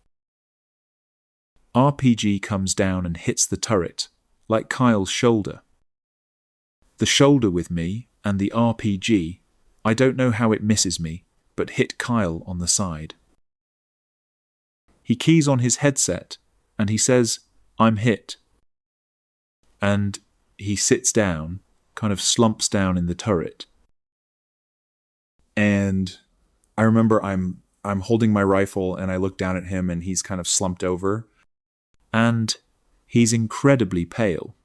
RPG comes down and hits the turret, like Kyle's shoulder. The shoulder with me and the RPG, I don't know how it misses me, but hit Kyle on the side. He keys on his headset and he says, I'm hit. And he sits down, kind of slumps down in the turret. And I remember I'm holding my rifle and I look down at him and he's kind of slumped over. And he's incredibly pale.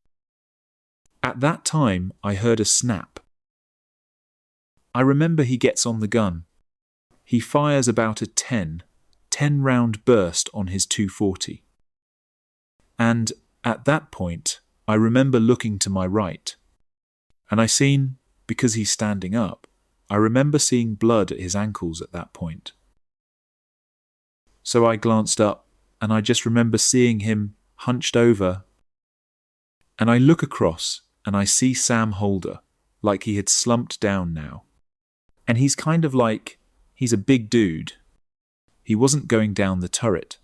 At that time, I heard a snap. I remember he gets on the gun. He fires about a 10-round burst on his 240. And at that point, I remember looking to my right. And I seen, because he's standing up, I remember seeing blood at his ankles at that point. So I glanced up, and I just remember seeing him hunched over. And I look across, and I see Sam Holder, like he had slumped down now. And he's kind of like, he's a big dude. He wasn't going down the turret.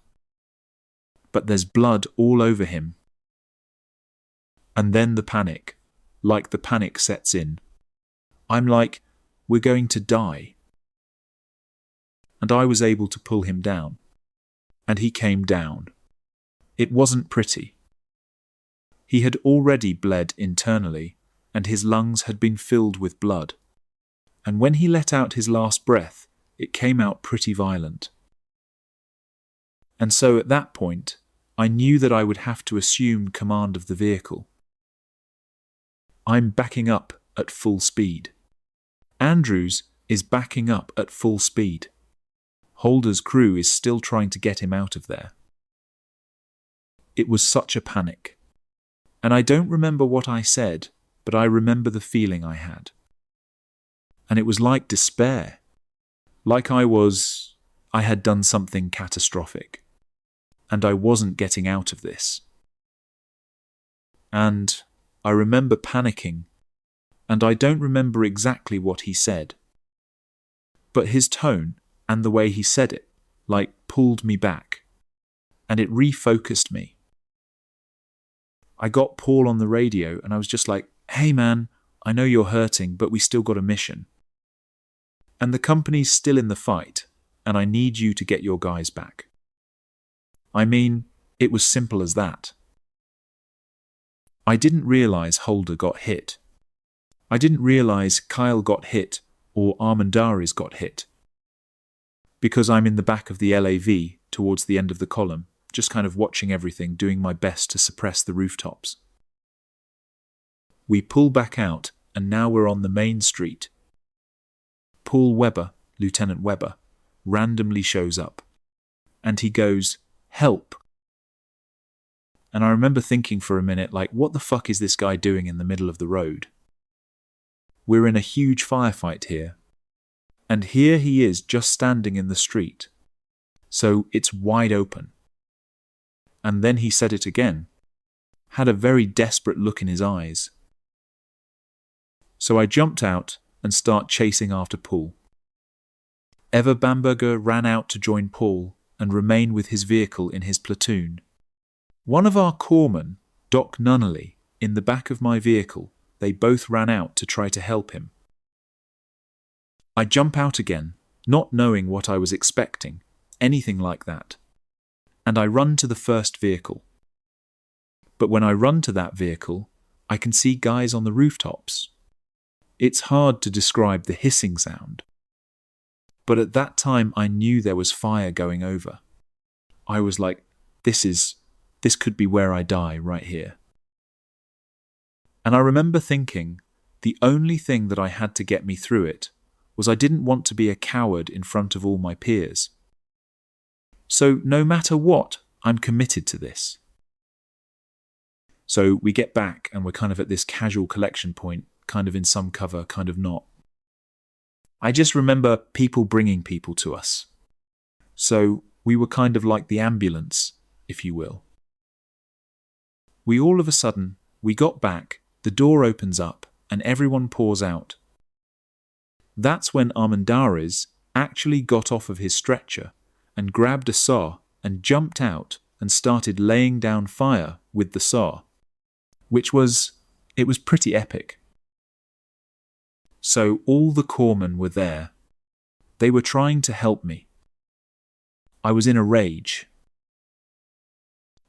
But there's blood all over him. And then the panic, like the panic sets in. I'm like, we're going to die. And I was able to pull him down. And he came down. It wasn't pretty. He had already bled internally, and his lungs had been filled with blood. And when he let out his last breath, it came out pretty violent. And so at that point, I knew that I would have to assume command of the vehicle. I'm backing up at full speed. Andrews is backing up at full speed. Holder's crew is still trying to get him out of there. It was such a panic. And I don't remember what I said, but I remember the feeling I had. And it was like despair. Like I had done something catastrophic. And I wasn't getting out of this. And I remember panicking, and I don't remember exactly what he said. But his tone and the way he said it, like, pulled me back, and it refocused me. I got Paul on the radio, and I was just like, hey man, I know you're hurting, but we still got a mission. And the company's still in the fight, and I need you to get your guys back. I mean, it was simple as that. I didn't realize Holder got hit. I didn't realize Kyle got hit or Armandaris got hit. Because I'm in the back of the LAV towards the end of the column, just kind of watching everything, doing my best to suppress the rooftops. We pull back out, and now we're on the main street. Paul Webber, Lieutenant Webber, randomly shows up, and he goes, "Help." And I remember thinking for a minute, like, what the fuck is this guy doing in the middle of the road? We're in a huge firefight here, and here he is just standing in the street. So it's wide open. And then he said it again, had a very desperate look in his eyes. So I jumped out and start chasing after Paul. Eva Bamberger ran out to join Paul and remain with his vehicle in his platoon. One of our corpsmen, Doc Nunnally, in the back of my vehicle, they both ran out to try to help him. I jump out again, not knowing what I was expecting, anything like that, and I run to the first vehicle. But when I run to that vehicle, I can see guys on the rooftops. It's hard to describe the hissing sound. But at that time I knew there was fire going over. I was like, this could be where I die right here. And I remember thinking, the only thing that I had to get me through it was I didn't want to be a coward in front of all my peers. So no matter what, I'm committed to this. So we get back and we're kind of at this casual collection point, kind of in some cover, kind of not. I just remember people bringing people to us. So we were kind of like the ambulance, if you will. We all of a sudden, we got back, the door opens up, and everyone pours out. That's when Armendariz actually got off of his stretcher and grabbed a saw and jumped out and started laying down fire with the saw, it was pretty epic. So all the corpsmen were there. They were trying to help me. I was in a rage.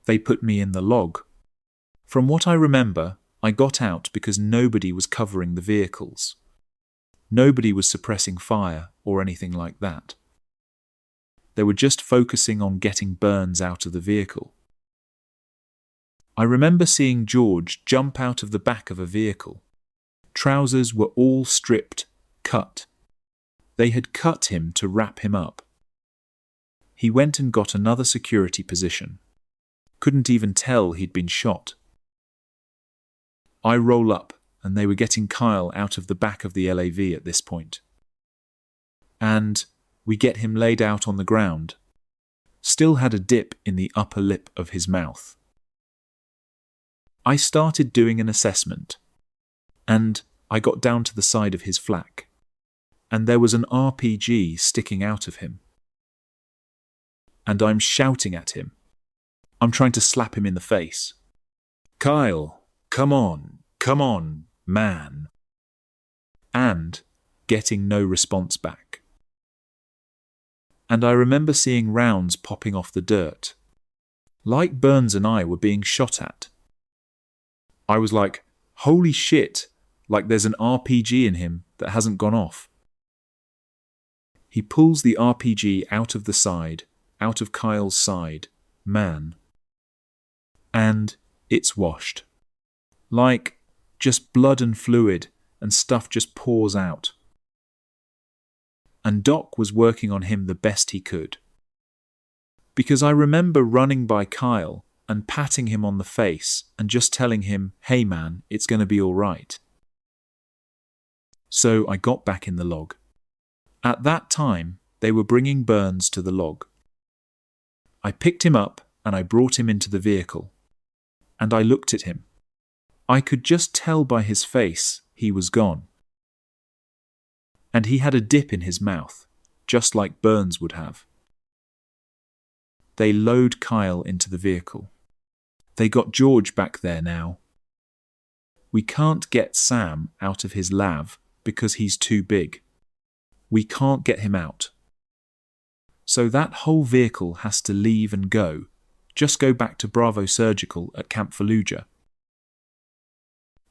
They put me in the log. From what I remember, I got out because nobody was covering the vehicles. Nobody was suppressing fire or anything like that. They were just focusing on getting burns out of the vehicle. I remember seeing George jump out of the back of a vehicle. Trousers were all stripped, cut. They had cut him to wrap him up. He went and got another security position. Couldn't even tell he'd been shot. I roll up, and they were getting Kyle out of the back of the LAV at this point. And we get him laid out on the ground. Still had a dip in the upper lip of his mouth. I started doing an assessment, and I got down to the side of his flak, and there was an RPG sticking out of him. And I'm shouting at him. I'm trying to slap him in the face. "Kyle, come on, man." And getting no response back. And I remember seeing rounds popping off the dirt. Like Burns and I were being shot at. I was like, holy shit, like there's an RPG in him that hasn't gone off. He pulls the RPG out of the side, out of Kyle's side, man. And it's washed. Like, just blood and fluid, and stuff just pours out. And Doc was working on him the best he could. Because I remember running by Kyle and patting him on the face and just telling him, "Hey man, it's going to be all right." So I got back in the log. At that time, they were bringing Burns to the log. I picked him up and I brought him into the vehicle. And I looked at him. I could just tell by his face he was gone. And he had a dip in his mouth, just like Burns would have. They load Kyle into the vehicle. They got George back there now. We can't get Sam out of his lav because he's too big. We can't get him out. So that whole vehicle has to leave and go, just go back to Bravo Surgical at Camp Fallujah.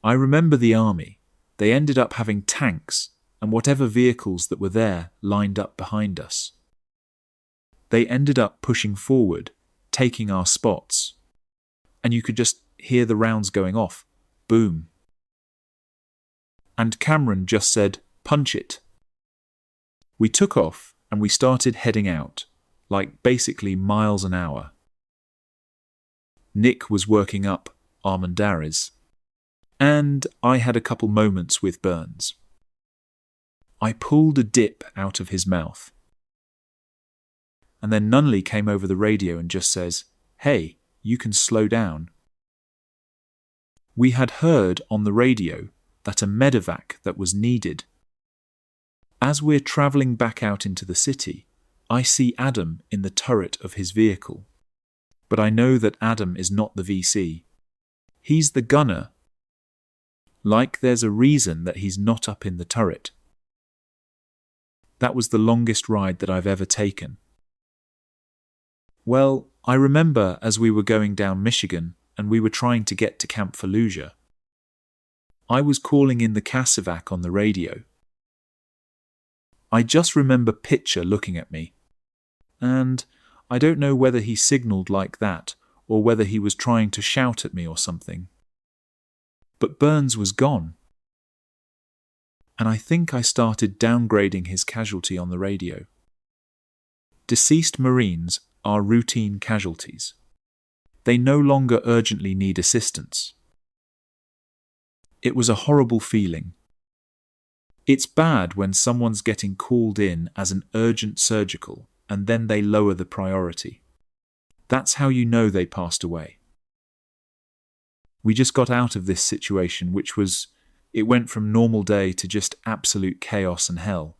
I remember the army. They ended up having tanks and whatever vehicles that were there lined up behind us. They ended up pushing forward, taking our spots. And you could just hear the rounds going off. Boom. And Cameron just said, "Punch it." We took off and we started heading out, like basically miles an hour. Nick was working up Armandaris, and I had a couple moments with Burns. I pulled a dip out of his mouth. And then Nunley came over the radio and just says, "Hey, you can slow down." We had heard on the radio that a medevac that was needed. As we're travelling back out into the city, I see Adam in the turret of his vehicle. But I know that Adam is not the VC. He's the gunner. Like there's a reason that he's not up in the turret. That was the longest ride that I've ever taken. Well, I remember as we were going down Michigan and we were trying to get to Camp Fallujah, I was calling in the Casevac on the radio. I just remember Pitcher looking at me, and I don't know whether he signalled like that or whether he was trying to shout at me or something. But Burns was gone. And I think I started downgrading his casualty on the radio. Deceased Marines are routine casualties. They no longer urgently need assistance. It was a horrible feeling. It's bad when someone's getting called in as an urgent surgical and then they lower the priority. That's how you know they passed away. We just got out of this situation, it went from normal day to just absolute chaos and hell.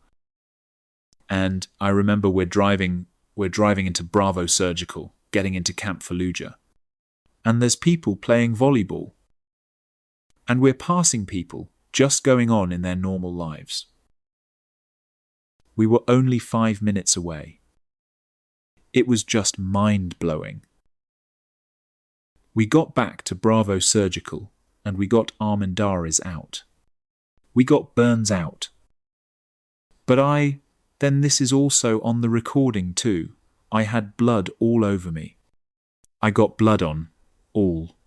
And I remember we're driving into Bravo Surgical, getting into Camp Fallujah. And there's people playing volleyball. And we're passing people just going on in their normal lives. We were only 5 minutes away. It was just mind-blowing. We got back to Bravo Surgical and we got Armandaris out. We got Burns out. But then this is also on the recording too. I had blood all over me. I got blood on,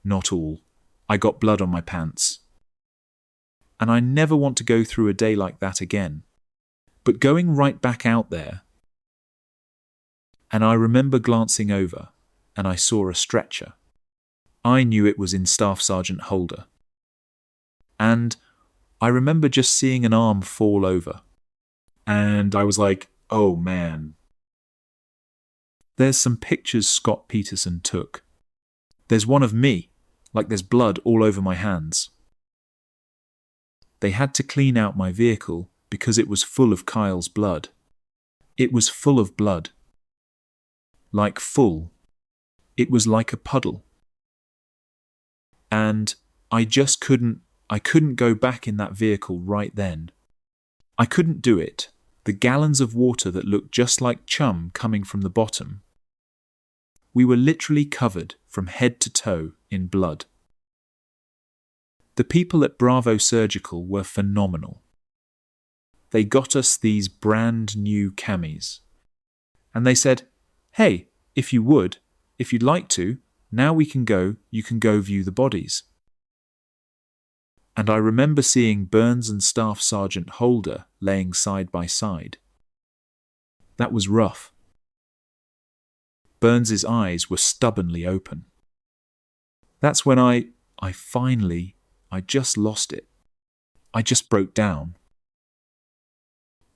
not all. I got blood on my pants. And I never want to go through a day like that again. But going right back out there, and I remember glancing over and I saw a stretcher. I knew it was in Staff Sergeant Holder. And I remember just seeing an arm fall over. And I was like, oh man. There's some pictures Scott Peterson took. There's one of me, like there's blood all over my hands. They had to clean out my vehicle because it was full of Kyle's blood. It was full of blood. Like full. It was like a puddle. And I couldn't go back in that vehicle right then. I couldn't do it. The gallons of water that looked just like chum coming from the bottom. We were literally covered from head to toe in blood. The people at Bravo Surgical were phenomenal. They got us these brand new camis. And they said, hey, if you'd like to, now you can go view the bodies. And I remember seeing Burns and Staff Sergeant Holder laying side by side. That was rough. Burns's eyes were stubbornly open. That's when I just lost it. I just broke down.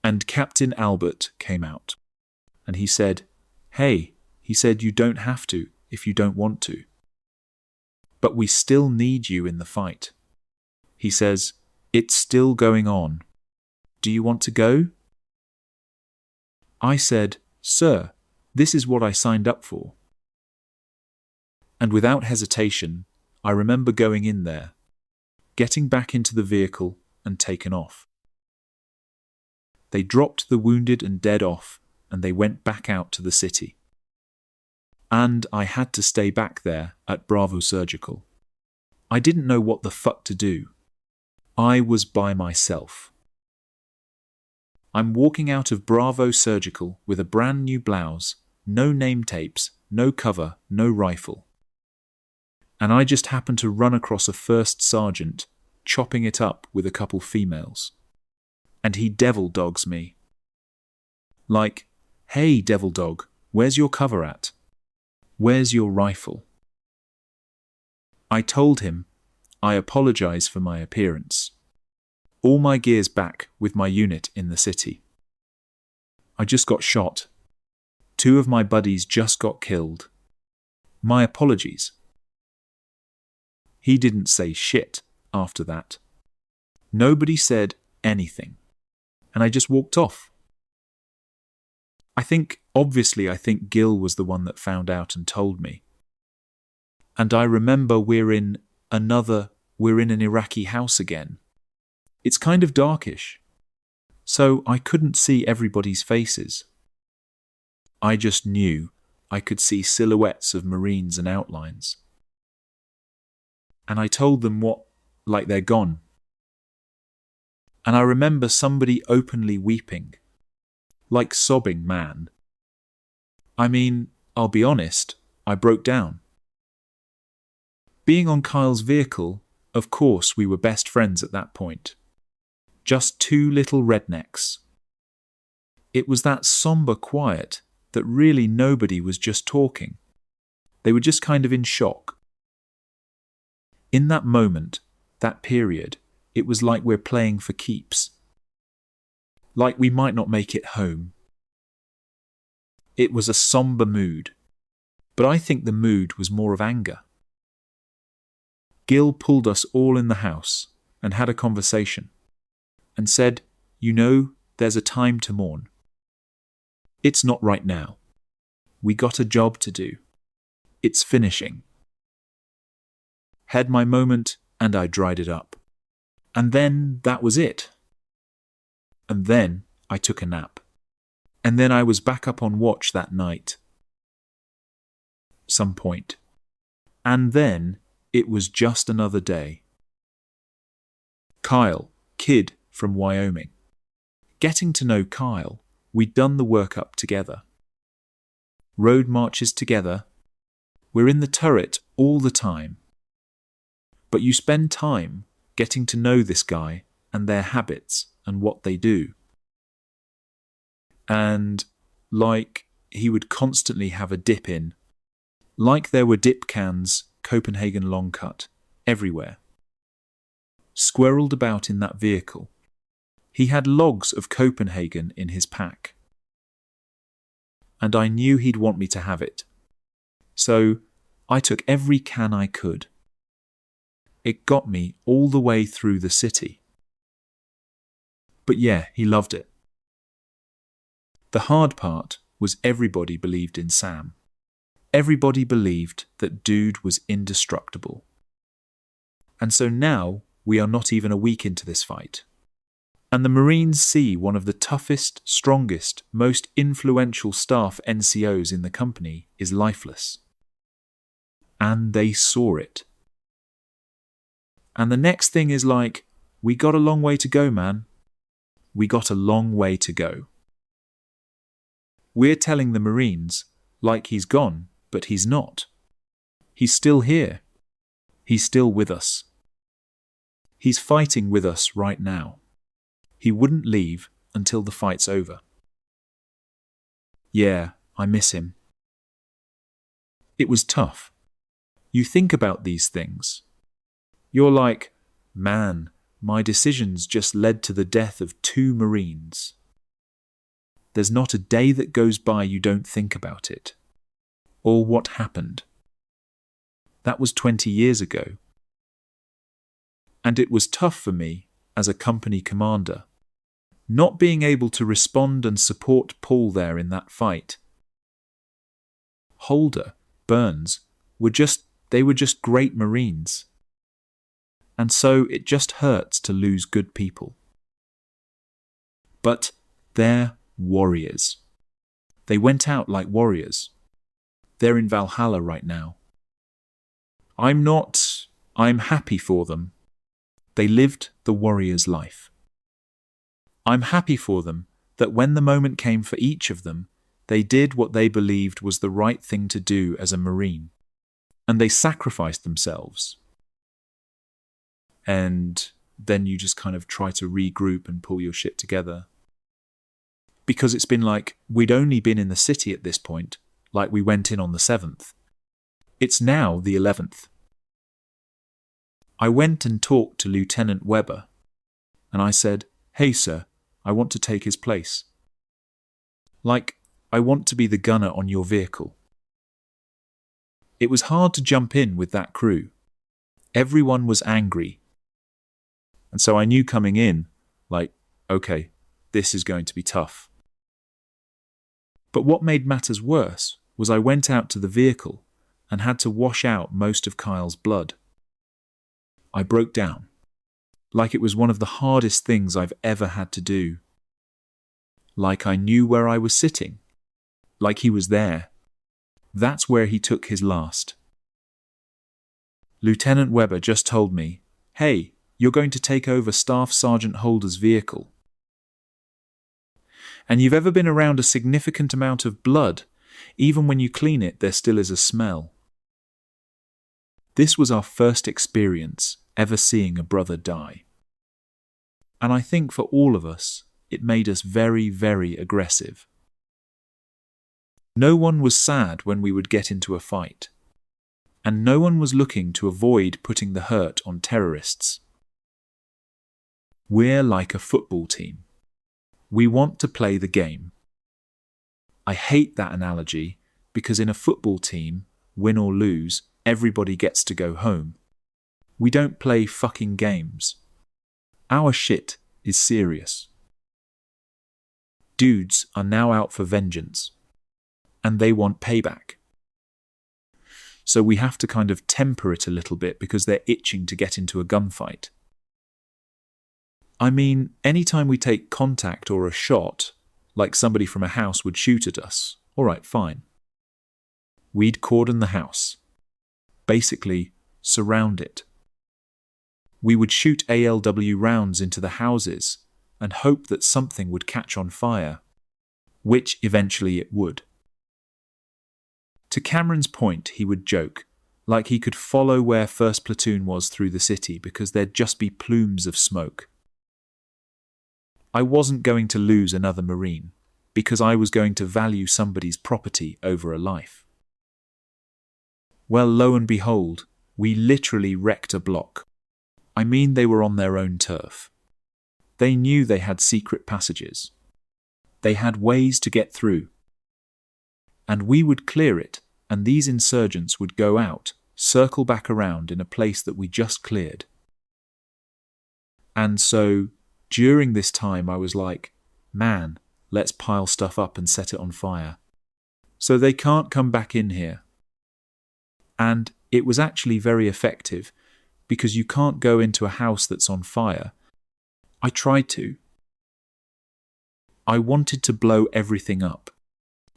And Captain Albert came out. And he said, hey, you don't have to if you don't want to. But we still need you in the fight. He says, it's still going on. Do you want to go? I said, sir, this is what I signed up for. And without hesitation, I remember going in there, getting back into the vehicle and taken off. They dropped the wounded and dead off, and they went back out to the city. And I had to stay back there at Bravo Surgical. I didn't know what the fuck to do. I was by myself. I'm walking out of Bravo Surgical with a brand new blouse, no name tapes, no cover, no rifle. And I just happened to run across a first sergeant, chopping it up with a couple females. And he devil dogs me. Like, "Hey, devil dog, where's your cover at? Where's your rifle?" I told him, I apologize for my appearance. All my gear's back with my unit in the city. I just got shot. 2 of my buddies just got killed. My apologies. He didn't say shit after that. Nobody said anything. And I just walked off. I think Gil was the one that found out and told me. And I remember we're in an Iraqi house again. It's kind of darkish, so I couldn't see everybody's faces. I just knew I could see silhouettes of Marines and outlines. And I told them like they're gone. And I remember somebody openly weeping, like sobbing, man. I mean, I'll be honest, I broke down. Being on Kyle's vehicle, of course we were best friends at that point. Just 2 little rednecks. It was that somber quiet that really nobody was just talking. They were just kind of in shock. In that moment, that period, it was like we're playing for keeps. Like we might not make it home. It was a somber mood, but I think the mood was more of anger. Gil pulled us all in the house and had a conversation and said, "You know, there's a time to mourn. It's not right now. We got a job to do. It's finishing." Had my moment and I dried it up. And then that was it. And then I took a nap. And then I was back up on watch that night. Some point. And then it was just another day. Kyle, kid from Wyoming. Getting to know Kyle, we'd done the workup together. Road marches together. We're in the turret all the time. But you spend time getting to know this guy and their habits and what they do. And like he would constantly have a dip in, like there were dip cans, Copenhagen long cut, everywhere. Squirreled about in that vehicle. He had logs of Copenhagen in his pack. And I knew he'd want me to have it. So I took every can I could. It got me all the way through the city. But yeah, he loved it. The hard part was everybody believed in Sam. Everybody believed that dude was indestructible. And so now we are not even a week into this fight. And the Marines see one of the toughest, strongest, most influential staff NCOs in the company is lifeless. And they saw it. And the next thing is like, we got a long way to go, man. We got a long way to go. We're telling the Marines, like he's gone, but he's not. He's still here. He's still with us. He's fighting with us right now. He wouldn't leave until the fight's over. Yeah, I miss him. It was tough. You think about these things. You're like, man, my decisions just led to the death of 2 Marines. There's not a day that goes by you don't think about it. Or what happened. That was 20 years ago. And it was tough for me as a company commander, not being able to respond and support Paul there in that fight. Holder, Burns, were just great Marines. And so it just hurts to lose good people. But they're warriors. They went out like warriors. They're in Valhalla right now. I'm happy for them. They lived the warrior's life. I'm happy for them that when the moment came for each of them, They did what they believed was the right thing to do as a Marine, and they sacrificed themselves. And then you just kind of try to regroup and pull your shit together. Because it's been like, we'd only been in the city at this point, like we went in on the 7th. It's now the 11th. I went and talked to Lieutenant Weber, and I said, "Hey sir, I want to take his place. Like, I want to be the gunner on your vehicle." It was hard to jump in with that crew. Everyone was angry. And so I knew coming in, like, okay, this is going to be tough. But what made matters worse was I went out to the vehicle and had to wash out most of Kyle's blood. I broke down, like it was one of the hardest things I've ever had to do. Like I knew where I was sitting, like he was there. That's where he took his last. Lieutenant Weber just told me, "Hey, you're going to take over Staff Sergeant Holder's vehicle. And you've ever been around a significant amount of blood, even when you clean it, there still is a smell." This was our first experience ever seeing a brother die. And I think for all of us, it made us very, very aggressive. No one was sad when we would get into a fight, and no one was looking to avoid putting the hurt on terrorists. We're like a football team. We want to play the game. I hate that analogy because in a football team, win or lose, everybody gets to go home. We don't play fucking games. Our shit is serious. Dudes are now out for vengeance, and they want payback. So we have to kind of temper it a little bit because they're itching to get into a gunfight. I mean, anytime we take contact or a shot, like somebody from a house would shoot at us, all right, fine. We'd cordon the house. Basically, surround it. We would shoot ALW rounds into the houses and hope that something would catch on fire, which eventually it would. To Cameron's point, he would joke, like he could follow where 1st Platoon was through the city because there'd just be plumes of smoke. I wasn't going to lose another Marine because I was going to value somebody's property over a life. Well, lo and behold, we literally wrecked a block. I mean, they were on their own turf. They knew they had secret passages. They had ways to get through. And we would clear it, and these insurgents would go out, circle back around in a place that we just cleared. And so, during this time, I was like, man, let's pile stuff up and set it on fire. So they can't come back in here. And it was actually very effective, because you can't go into a house that's on fire. I tried to. I wanted to blow everything up.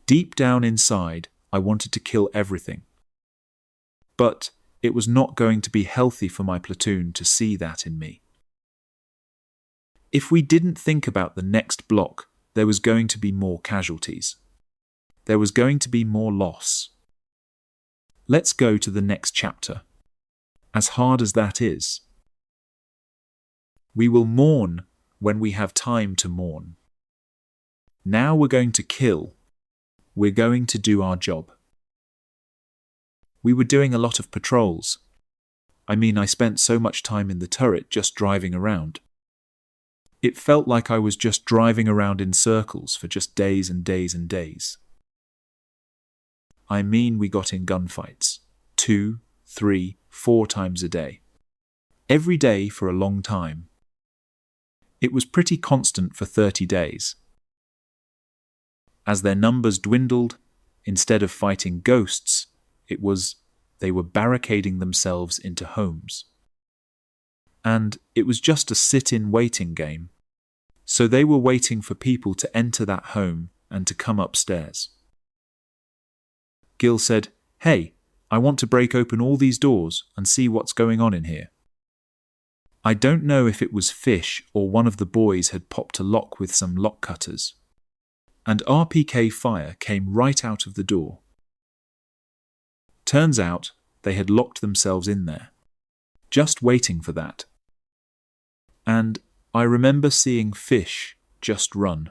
Deep down inside, I wanted to kill everything. But it was not going to be healthy for my platoon to see that in me. If we didn't think about the next block, there was going to be more casualties. There was going to be more loss. Let's go to the next chapter. As hard as that is. We will mourn when we have time to mourn. Now we're going to kill. We're going to do our job. We were doing a lot of patrols. I mean, I spent so much time in the turret just driving around. It felt like I was just driving around in circles for just days and days and days. I mean, we got in gunfights 2, 3, 4 times a day. Every day for a long time. It was pretty constant for 30 days. As their numbers dwindled, instead of fighting ghosts, they were barricading themselves into homes. And it was just a sit-in waiting game. So they were waiting for people to enter that home and to come upstairs. Gil said, "Hey, I want to break open all these doors and see what's going on in here." I don't know if it was Fish or one of the boys had popped a lock with some lock cutters. and RPK fire came right out of the door. Turns out they had locked themselves in there, just waiting for that. And I remember seeing Fish just run.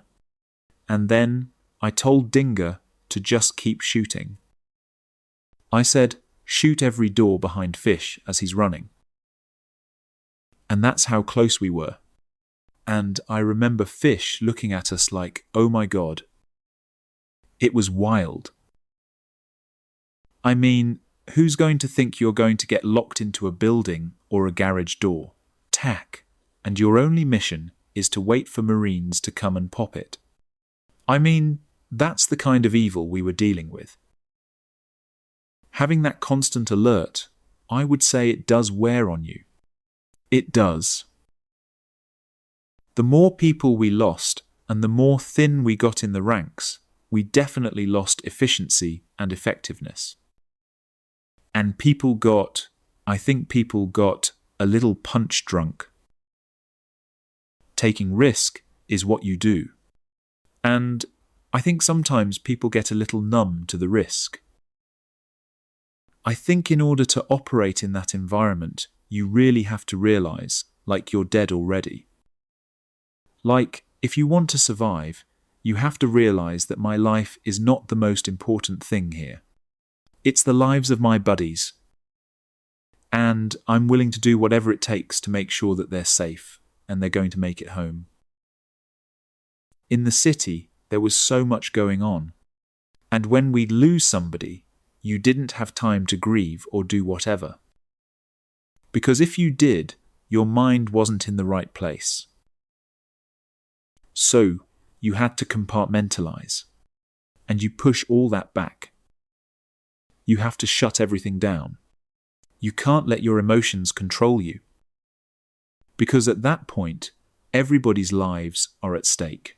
And then I told Dinger to just keep shooting. I said, shoot every door behind Fish as he's running. And that's how close we were. And I remember Fish looking at us like, oh my God. It was wild. I mean, who's going to think you're going to get locked into a building or a garage door, tack, and your only mission is to wait for Marines to come and pop it? I mean, that's the kind of evil we were dealing with. Having that constant alert, I would say it does wear on you. It does. The more people we lost and the more thin we got in the ranks, we definitely lost efficiency and effectiveness. And I think people got a little punch drunk. Taking risk is what you do. And I think sometimes people get a little numb to the risk. I think in order to operate in that environment, you really have to realize, like you're dead already. Like, if you want to survive, you have to realize that my life is not the most important thing here. It's the lives of my buddies. And I'm willing to do whatever it takes to make sure that they're safe and they're going to make it home. In the city, there was so much going on. And when we'd lose somebody, you didn't have time to grieve or do whatever. Because if you did, your mind wasn't in the right place. So, you had to compartmentalize. And you push all that back. You have to shut everything down. You can't let your emotions control you. Because at that point, everybody's lives are at stake.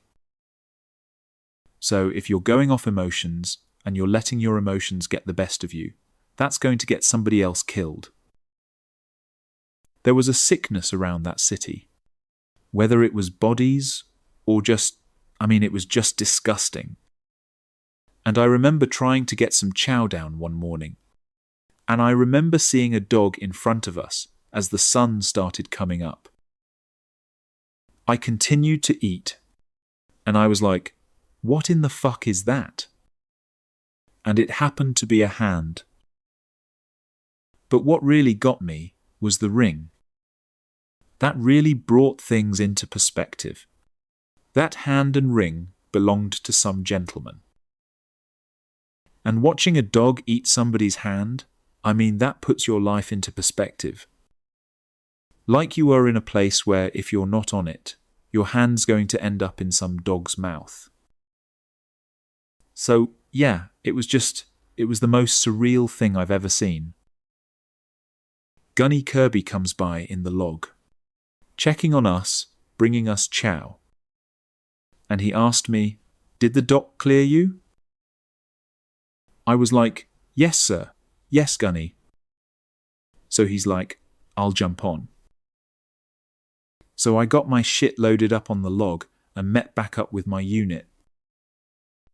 So if you're going off emotions and you're letting your emotions get the best of you, that's going to get somebody else killed. There was a sickness around that city. Whether it was bodies or it was just disgusting. And I remember trying to get some chow down one morning. And I remember seeing a dog in front of us as the sun started coming up. I continued to eat. And I was like, what in the fuck is that? And it happened to be a hand. But what really got me was the ring. That really brought things into perspective. That hand and ring belonged to some gentleman. And watching a dog eat somebody's hand, that puts your life into perspective. Like you are in a place where if you're not on it, your hand's going to end up in some dog's mouth. So, yeah, it was the most surreal thing I've ever seen. Gunny Kirby comes by in the log, checking on us, bringing us chow. And he asked me, "Did the doc clear you?" I was like, "Yes, sir. Yes, Gunny." So he's like, "I'll jump on." So I got my shit loaded up on the log and met back up with my unit.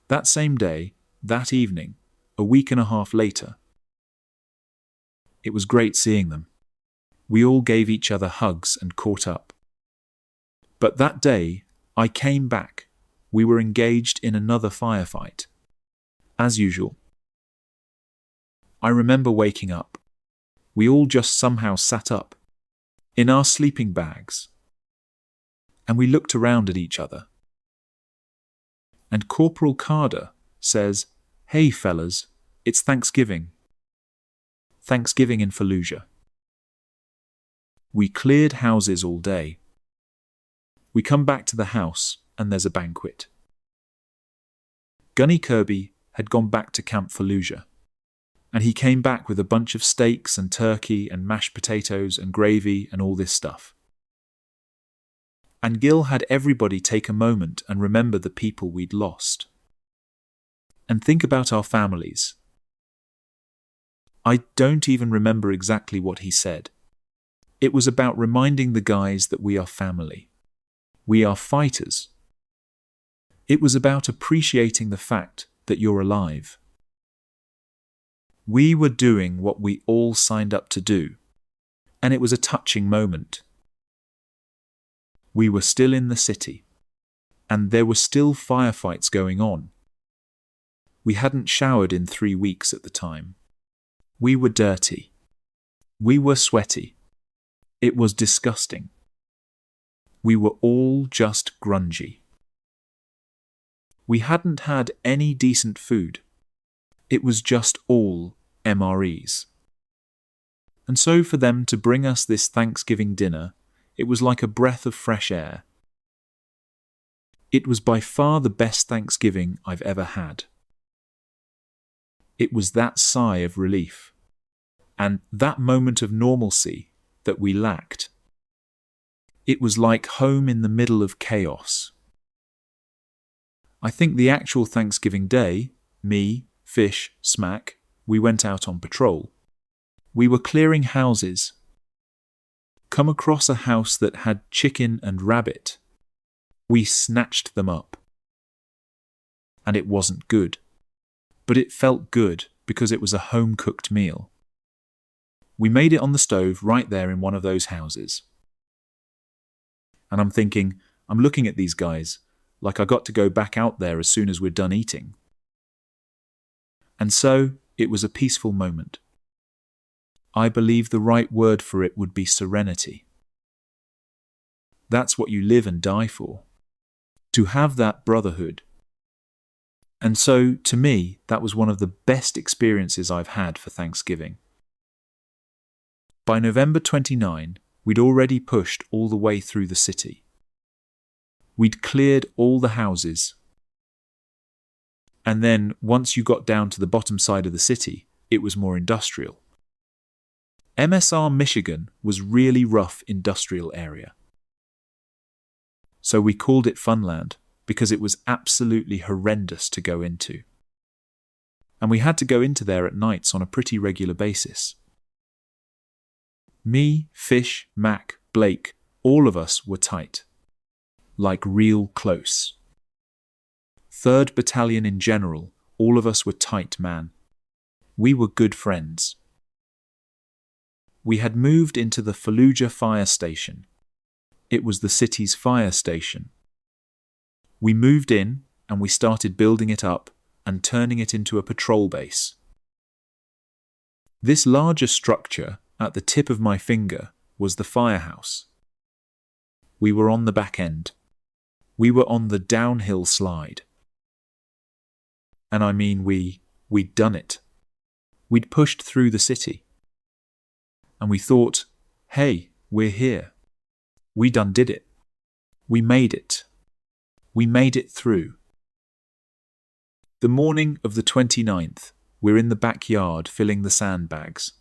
That same day, that evening, a week and a half later. It was great seeing them. We all gave each other hugs and caught up. But that day, I came back. We were engaged in another firefight. As usual. I remember waking up. We all just somehow sat up, in our sleeping bags. And we looked around at each other. And Corporal Carter says, "Hey fellas, it's Thanksgiving. Thanksgiving in Fallujah. We cleared houses all day. We come back to the house and there's a banquet." Gunny Kirby had gone back to Camp Fallujah, and he came back with a bunch of steaks and turkey and mashed potatoes and gravy and all this stuff. And Gil had everybody take a moment and remember the people we'd lost. And think about our families. I don't even remember exactly what he said. It was about reminding the guys that we are family. We are fighters. It was about appreciating the fact that you're alive. We were doing what we all signed up to do, and it was a touching moment. We were still in the city, and there were still firefights going on. We hadn't showered in 3 weeks at the time. We were dirty. We were sweaty. It was disgusting. We were all just grungy. We hadn't had any decent food. It was just all MREs. And so for them to bring us this Thanksgiving dinner, it was like a breath of fresh air. It was by far the best Thanksgiving I've ever had. It was that sigh of relief, and that moment of normalcy that we lacked. It was like home in the middle of chaos. I think the actual Thanksgiving day, me, Fish, Smack, we went out on patrol. We were clearing houses. Come across a house that had chicken and rabbit. We snatched them up. And it wasn't good. But it felt good because it was a home-cooked meal. We made it on the stove right there in one of those houses. And I'm thinking, I'm looking at these guys like I got to go back out there as soon as we're done eating. And so it was a peaceful moment. I believe the right word for it would be serenity. That's what you live and die for. To have that brotherhood. And so, to me, that was one of the best experiences I've had for Thanksgiving. By November 29, we'd already pushed all the way through the city. We'd cleared all the houses. And then, once you got down to the bottom side of the city, it was more industrial. MSR Michigan was really rough industrial area. So we called it Funland because it was absolutely horrendous to go into. And we had to go into there at nights on a pretty regular basis. Me, Fish, Mac, Blake, all of us were tight. Like real close. 3rd Battalion in general, all of us were tight, man. We were good friends. We had moved into the Fallujah fire station. It was the city's fire station. We moved in and we started building it up and turning it into a patrol base. This larger structure at the tip of my finger was the firehouse. We were on the back end. We were on the downhill slide. And I mean we'd done it. We'd pushed through the city. And we thought, hey, we're here. We done did it. We made it. We made it through. The morning of the 29th, we're in the backyard filling the sandbags.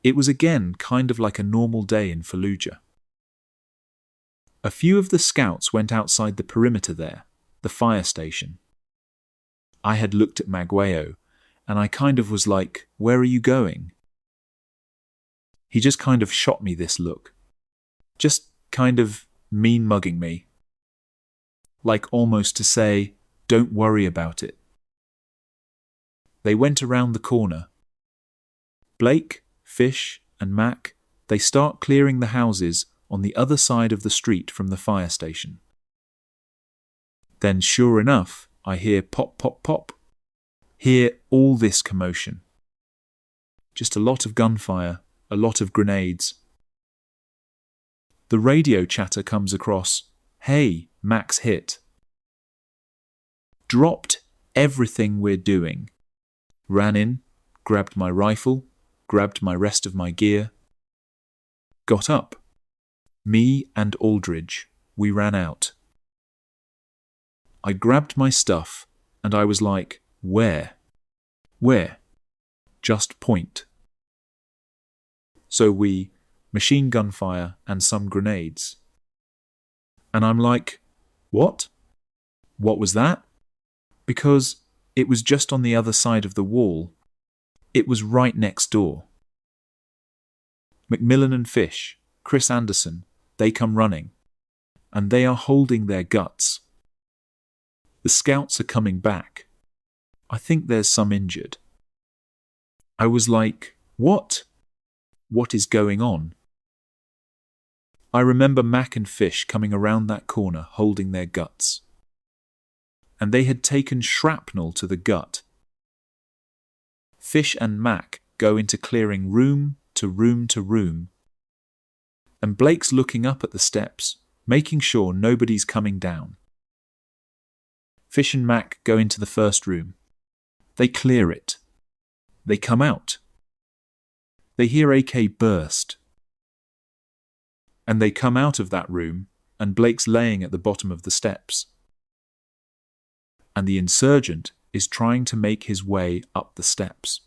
It was again kind of like a normal day in Fallujah. A few of the scouts went outside the perimeter there, the fire station. I had looked at Magueo, and I kind of was like, where are you going? He just kind of shot me this look. Just kind of mean mugging me. Like almost to say, don't worry about it. They went around the corner. Blake, Fish, and Mac, they start clearing the houses on the other side of the street from the fire station. Then sure enough, I hear pop, pop, pop. Hear all this commotion. Just a lot of gunfire, a lot of grenades. The radio chatter comes across, hey, Mac's hit. Dropped everything we're doing. Ran in, grabbed my rifle, grabbed my rest of my gear. Got up. Me and Aldridge, we ran out. I grabbed my stuff and I was like, where? Where? Just point. So we machine gun fire and some grenades. And I'm like, what? What was that? Because it was just on the other side of the wall. It was right next door. Macmillan and Fish, Chris Anderson, they come running. And they are holding their guts. The scouts are coming back. I think there's some injured. I was like, what? What is going on? I remember Mac and Fish coming around that corner holding their guts. And they had taken shrapnel to the gut. Fish and Mac go into clearing room to room to room. And Blake's looking up at the steps, making sure nobody's coming down. Fish and Mac go into the first room. They clear it. They come out. They hear AK burst. And they come out of that room, and Blake's laying at the bottom of the steps. And the insurgent is trying to make his way up the steps.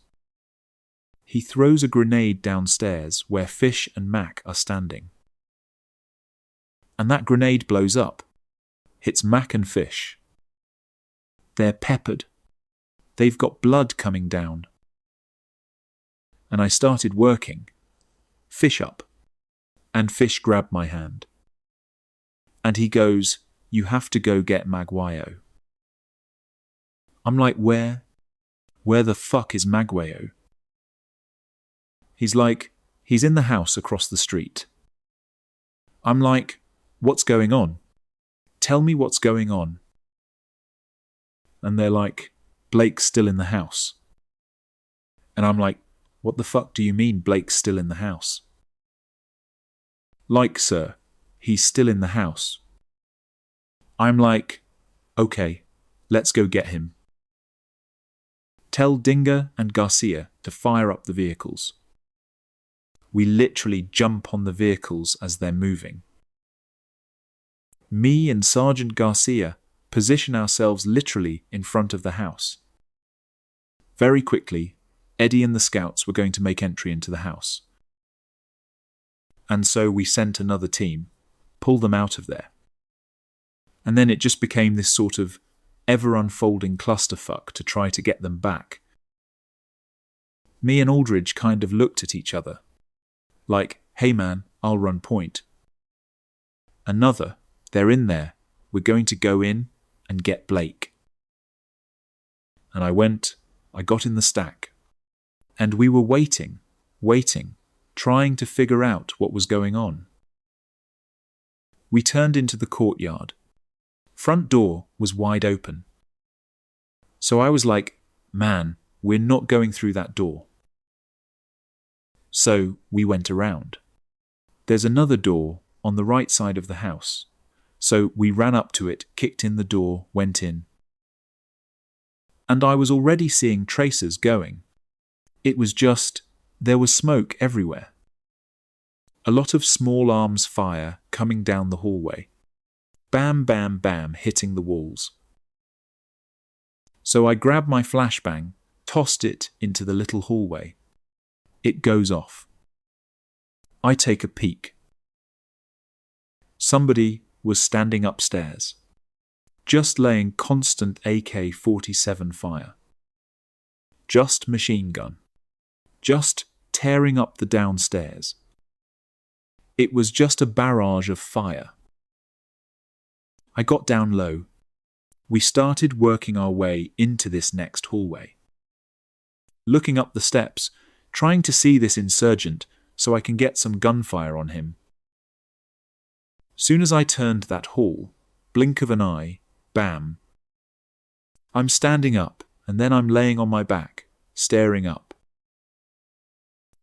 He throws a grenade downstairs where Fish and Mac are standing. And that grenade blows up, hits Mac and Fish. They're peppered. They've got blood coming down. And I started working. Fish up. And Fish grabbed my hand. And he goes, "You have to go get Magwayo." I'm like, where? Where the fuck is Magwayo? He's like, he's in the house across the street. I'm like, what's going on? Tell me what's going on. And they're like, Blake's still in the house. And I'm like, what the fuck do you mean Blake's still in the house? Like, sir, he's still in the house. I'm like, okay, let's go get him. Tell Dinga and Garcia to fire up the vehicles. We literally jump on the vehicles as they're moving. Me and Sergeant Garcia position ourselves literally in front of the house. Very quickly, Eddie and the scouts were going to make entry into the house. And so we sent another team, pull them out of there. And then it just became this sort of ever-unfolding clusterfuck to try to get them back. Me and Aldridge kind of looked at each other, like, hey man, I'll run point. Another, they're in there, we're going to go in and get Blake. And I got in the stack. And we were waiting, trying to figure out what was going on. We turned into the courtyard. Front door was wide open. So I was like, man, we're not going through that door. So we went around. There's another door on the right side of the house. So we ran up to it, kicked in the door, went in. And I was already seeing tracers going. It was just, there was smoke everywhere. A lot of small arms fire coming down the hallway. Bam, bam, bam, hitting the walls. So I grabbed my flashbang, tossed it into the little hallway. It goes off. I take a peek. Somebody was standing upstairs, just laying constant AK-47 fire. Just machine gun. Just tearing up the downstairs. It was just a barrage of fire. I got down low. We started working our way into this next hallway. Looking up the steps, trying to see this insurgent so I can get some gunfire on him. Soon as I turned that hall, blink of an eye, bam. I'm standing up, and then I'm laying on my back, staring up.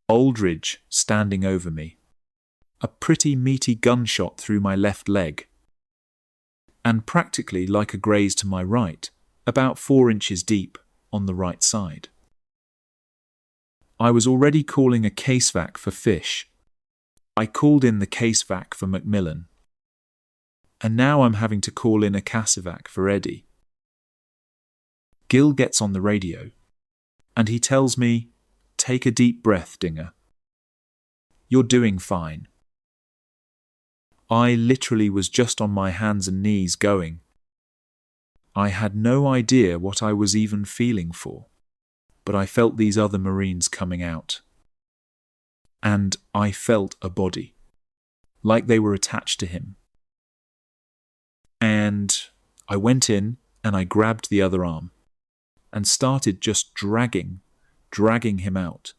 Aldridge standing over me. A pretty meaty gunshot through my left leg. And practically like a graze to my right, about 4 inches deep on the right side. I was already calling a case vac for Fish. I called in the case vac for Macmillan. And now I'm having to call in a Casevac for Eddie. Gil gets on the radio, and he tells me, take a deep breath, Dinger. You're doing fine. I literally was just on my hands and knees going. I had no idea what I was even feeling for, but I felt these other Marines coming out. And I felt a body, like they were attached to him. And I went in and I grabbed the other arm and started just dragging him out.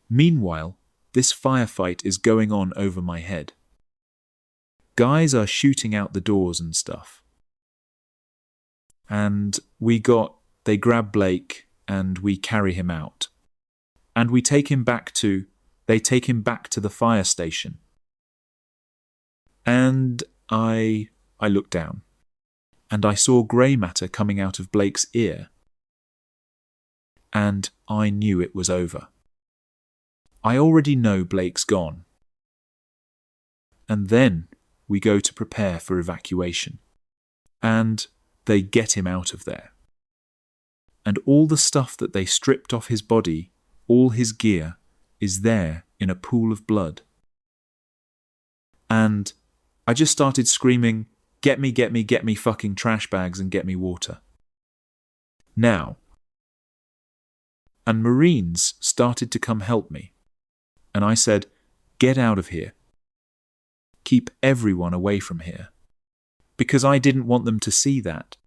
Meanwhile, this firefight is going on over my head. Guys are shooting out the doors and stuff. And they grab Blake and we carry him out. And they take him back to the fire station. And I looked down and I saw grey matter coming out of Blake's ear. And I knew it was over. I already know Blake's gone. And then we go to prepare for evacuation. And they get him out of there. And all the stuff that they stripped off his body, all his gear, is there in a pool of blood. And I just started screaming, "Get me fucking trash bags and get me water." Now. And Marines started to come help me. And I said, "Get out of here. Keep everyone away from here." Because I didn't want them to see that.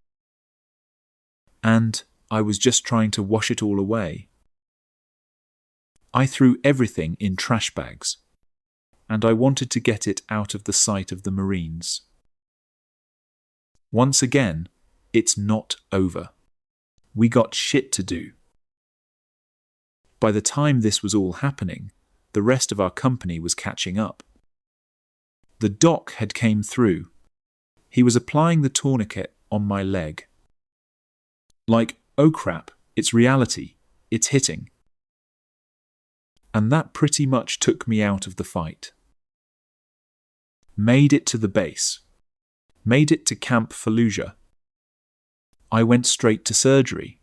And I was just trying to wash it all away. I threw everything in trash bags. And I wanted to get it out of the sight of the Marines. Once again, it's not over. We got shit to do. By the time this was all happening, the rest of our company was catching up. The doc had came through. He was applying the tourniquet on my leg. Like, oh crap, it's reality. It's hitting. And that pretty much took me out of the fight. Made it to the base. Made it to Camp Fallujah. I went straight to surgery.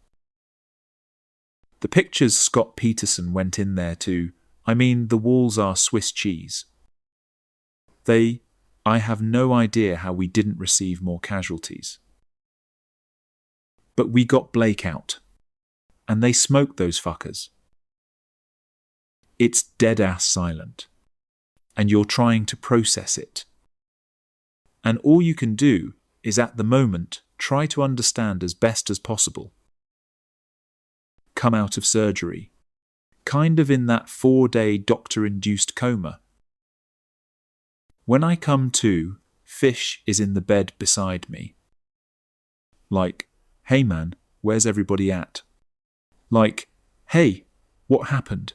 The pictures Scott Peterson went in there too. I mean, the walls are Swiss cheese. I have no idea how we didn't receive more casualties. But we got Blake out. And they smoked those fuckers. It's dead-ass silent. And you're trying to process it. And all you can do is at the moment try to understand as best as possible. Come out of surgery. Kind of in that 4-day doctor-induced coma. When I come to, Fish is in the bed beside me. Like, "Hey man, where's everybody at?" Like, "Hey, what happened?"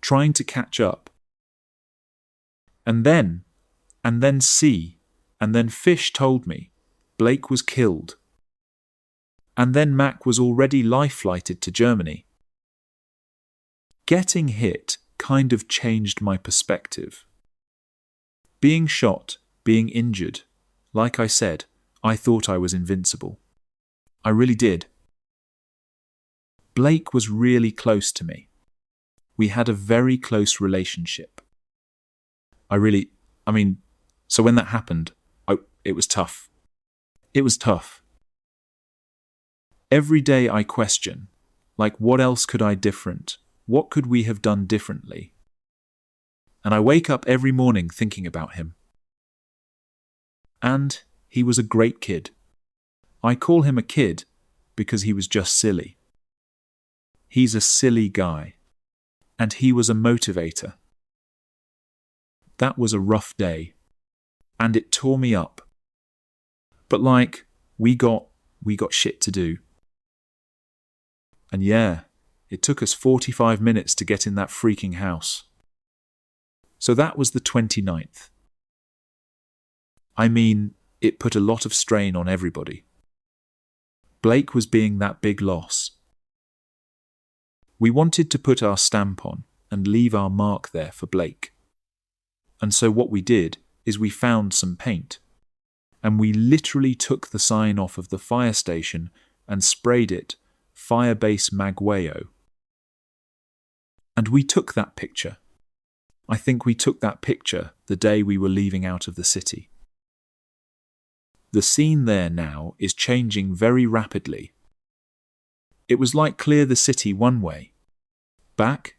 Trying to catch up. And then Fish told me Blake was killed. And then Mac was already life-flighted to Germany. Getting hit kind of changed my perspective. Being shot, being injured, like I said, I thought I was invincible. I really did. Blake was really close to me. We had a very close relationship. So when that happened, it was tough. It was tough. Every day I question, like, what else could I different? What could we have done differently? And I wake up every morning thinking about him. And he was a great kid. I call him a kid because he was just silly. He's a silly guy. And he was a motivator. That was a rough day. And it tore me up. But we got shit to do. And yeah, it took us 45 minutes to get in that freaking house. So that was the 29th. I mean, it put a lot of strain on everybody. Blake was being that big loss. We wanted to put our stamp on and leave our mark there for Blake. And so what we did is we found some paint. And we literally took the sign off of the fire station and sprayed it Firebase Magweo. And we took that picture. I think we took that picture the day we were leaving out of the city. The scene there now is changing very rapidly. It was like clear the city one way. Back,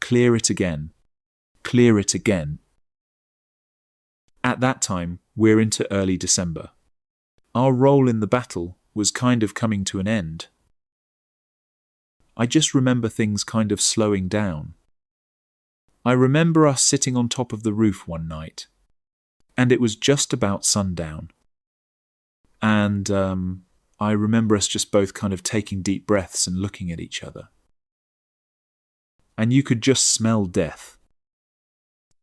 clear it again. Clear it again. At that time, we're into early December. Our role in the battle was kind of coming to an end. I just remember things kind of slowing down. I remember us sitting on top of the roof one night, and it was just about sundown. And I remember us just both kind of taking deep breaths and looking at each other. And you could just smell death.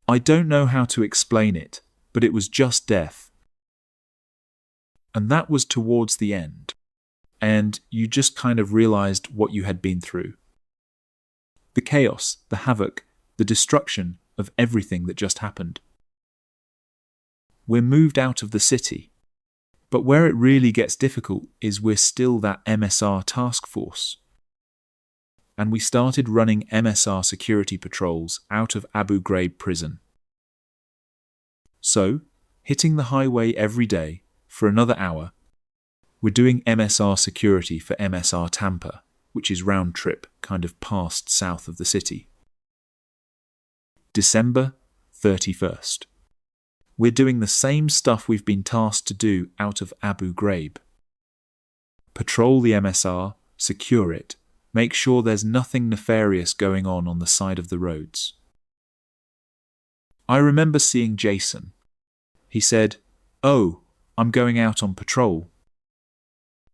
I don't know how to explain it, but it was just death. And that was towards the end. And you just kind of realized what you had been through. The chaos, the havoc, the destruction of everything that just happened. We're moved out of the city. But where it really gets difficult is we're still that MSR task force. And we started running MSR security patrols out of Abu Ghraib prison. So, hitting the highway every day for another hour, we're doing MSR security for MSR Tampa, which is round trip, kind of past south of the city. December 31st. We're doing the same stuff we've been tasked to do out of Abu Ghraib. Patrol the MSR, secure it, make sure there's nothing nefarious going on the side of the roads. I remember seeing Jason. He said, "Oh, I'm going out on patrol."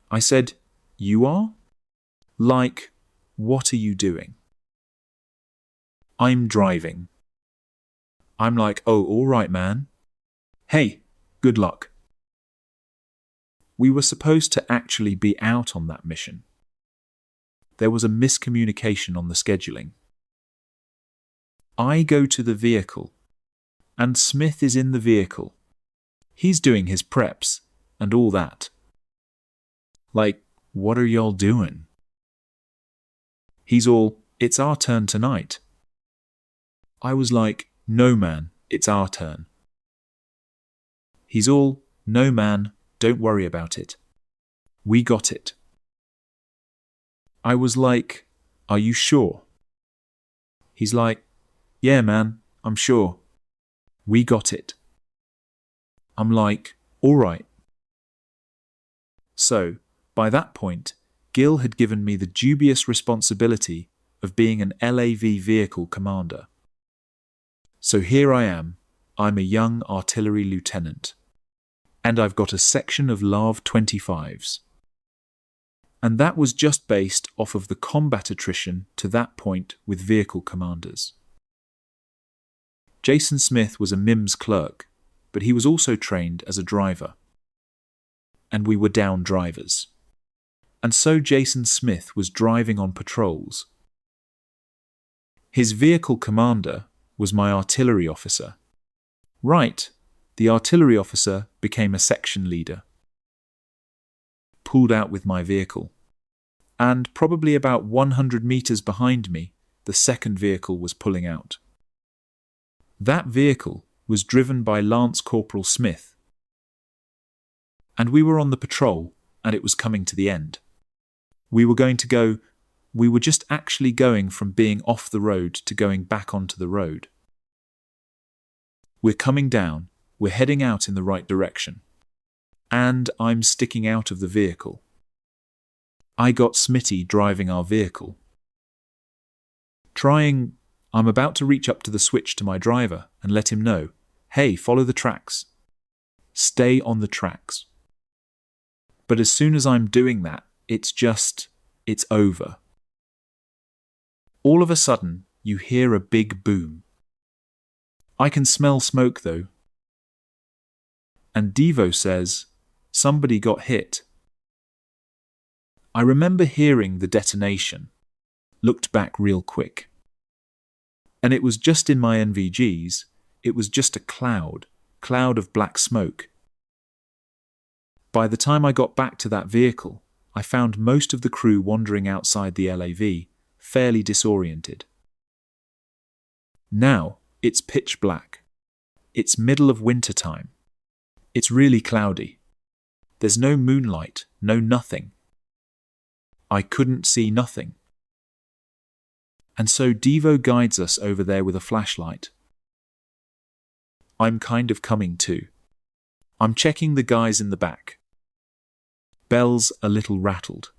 I said, "You are? Like, what are you doing?" "I'm driving." I'm like, "Oh, all right, man. Hey, good luck." We were supposed to actually be out on that mission. There was a miscommunication on the scheduling. I go to the vehicle, and Smith is in the vehicle. He's doing his preps and all that. Like, what are y'all doing? He's all, "It's our turn tonight." I was like, "No, man, it's our turn." He's all, "No, man, don't worry about it. We got it." I was like, "Are you sure?" He's like, "Yeah, man, I'm sure. We got it." I'm like, "All right." So, by that point, Gil had given me the dubious responsibility of being an LAV vehicle commander. So here I am. I'm a young artillery lieutenant. And I've got a section of LAV 25s. And that was just based off of the combat attrition to that point with vehicle commanders. Jason Smith was a MIMS clerk, but he was also trained as a driver. And we were down drivers. And so Jason Smith was driving on patrols. His vehicle commander was my artillery officer. Right, the artillery officer became a section leader. Pulled out with my vehicle. And probably about 100 meters behind me, the second vehicle was pulling out. That vehicle was driven by Lance Corporal Smith. And we were on the patrol, and it was coming to the end. We were just actually going from being off the road to going back onto the road. We're coming down, we're heading out in the right direction. And I'm sticking out of the vehicle. I got Smitty driving our vehicle. I'm about to reach up to the switch to my driver and let him know, "Hey, follow the tracks. Stay on the tracks." But as soon as I'm doing that, it's over. All of a sudden, you hear a big boom. I can smell smoke though. And Devo says, "Somebody got hit." I remember hearing the detonation, looked back real quick. And it was just in my NVGs, it was just a cloud of black smoke. By the time I got back to that vehicle, I found most of the crew wandering outside the LAV, fairly disoriented. Now, it's pitch black. It's middle of winter time. It's really cloudy. There's no moonlight, no nothing. I couldn't see nothing. And so Devo guides us over there with a flashlight. I'm kind of coming too. I'm checking the guys in the back. bell's a little rattled.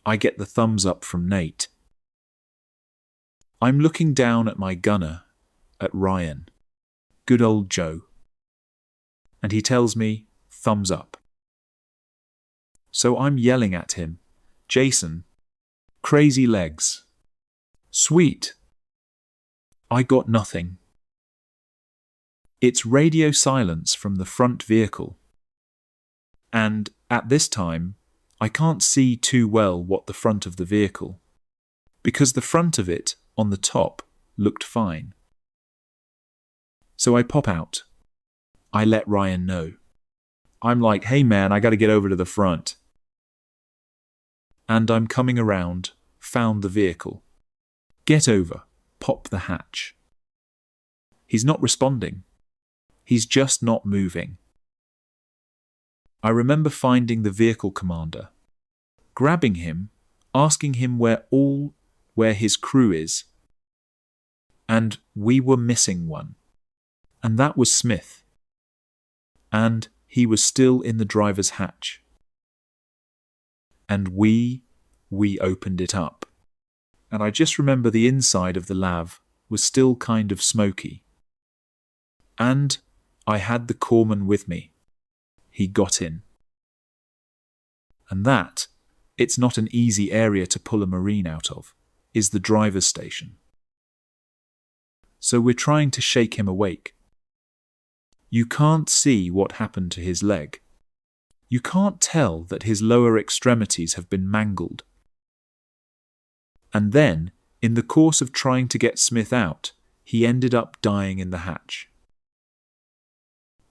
I get the thumbs up from Nate. I'm looking down at my gunner, at Ryan, good old Joe. And he tells me, thumbs up. So I'm yelling at him, Jason, crazy legs. Sweet. I got nothing. It's radio silence from the front vehicle. And at this time, I can't see too well what the front of the vehicle, because the front of it, on the top, looked fine. So I pop out. I let Ryan know. I'm like, hey man, I gotta get over to the front. And I'm coming around, found the vehicle. Get over, pop the hatch. He's not responding. He's just not moving. I remember finding the vehicle commander, grabbing him, asking him where his crew is. And we were missing one. And that was Smith. And he was still in the driver's hatch. And we opened it up. And I just remember the inside of the lav was still kind of smoky. And I had the corpsman with me. He got in. And that, it's not an easy area to pull a Marine out of, is the driver's station. So we're trying to shake him awake. You can't see what happened to his leg. You can't tell that his lower extremities have been mangled. And then, in the course of trying to get Smith out, he ended up dying in the hatch.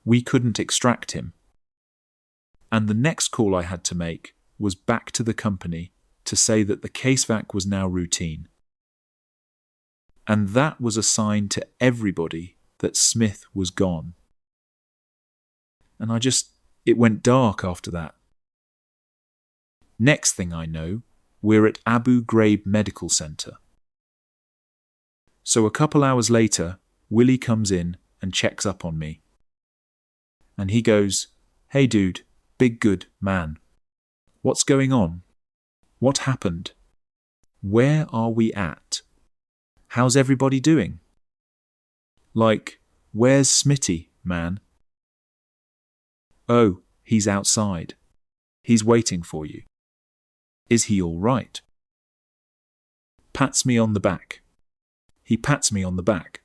We couldn't extract him. And the next call I had to make was back to the company to say that the casevac was now routine. And that was a sign to everybody that Smith was gone. And it went dark after that. Next thing I know, we're at Abu Ghraib Medical Center. So a couple hours later, Willie comes in and checks up on me. And he goes, hey dude, big good man. What's going on? What happened? Where are we at? How's everybody doing? Like, where's Smitty, man? Oh, he's outside. He's waiting for you. Is he all right? Pats me on the back. He pats me on the back.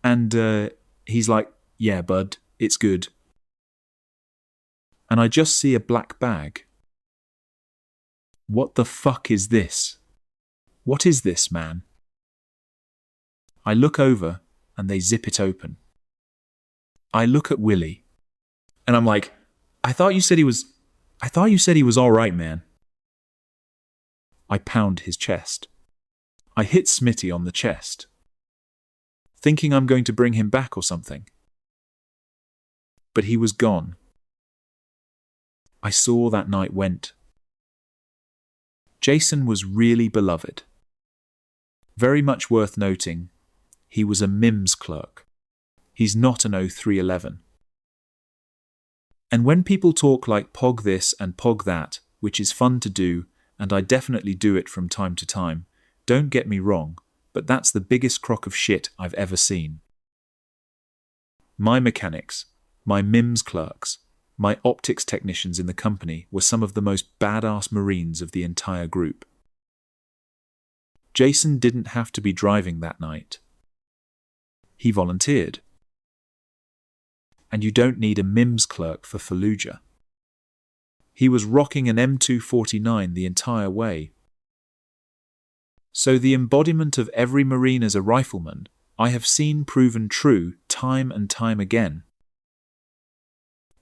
And he's like, yeah, bud, it's good. And I just see a black bag. What the fuck is this? What is this, man? I look over and they zip it open. I look at Willie and I'm like, I thought you said he was all right, man. I pound his chest. I hit Smitty on the chest, thinking I'm going to bring him back or something. But he was gone. I saw that night went. Jason was really beloved. Very much worth noting, he was a MIMS clerk. He's not an 0311. And when people talk like pog this and pog that, which is fun to do, and I definitely do it from time to time, don't get me wrong, but that's the biggest crock of shit I've ever seen. My mechanics, my MIMS clerks, my optics technicians in the company were some of the most badass Marines of the entire group. Jason didn't have to be driving that night. He volunteered. And you don't need a MIMS clerk for Fallujah. He was rocking an M249 the entire way. So the embodiment of every Marine as a rifleman, I have seen proven true time and time again.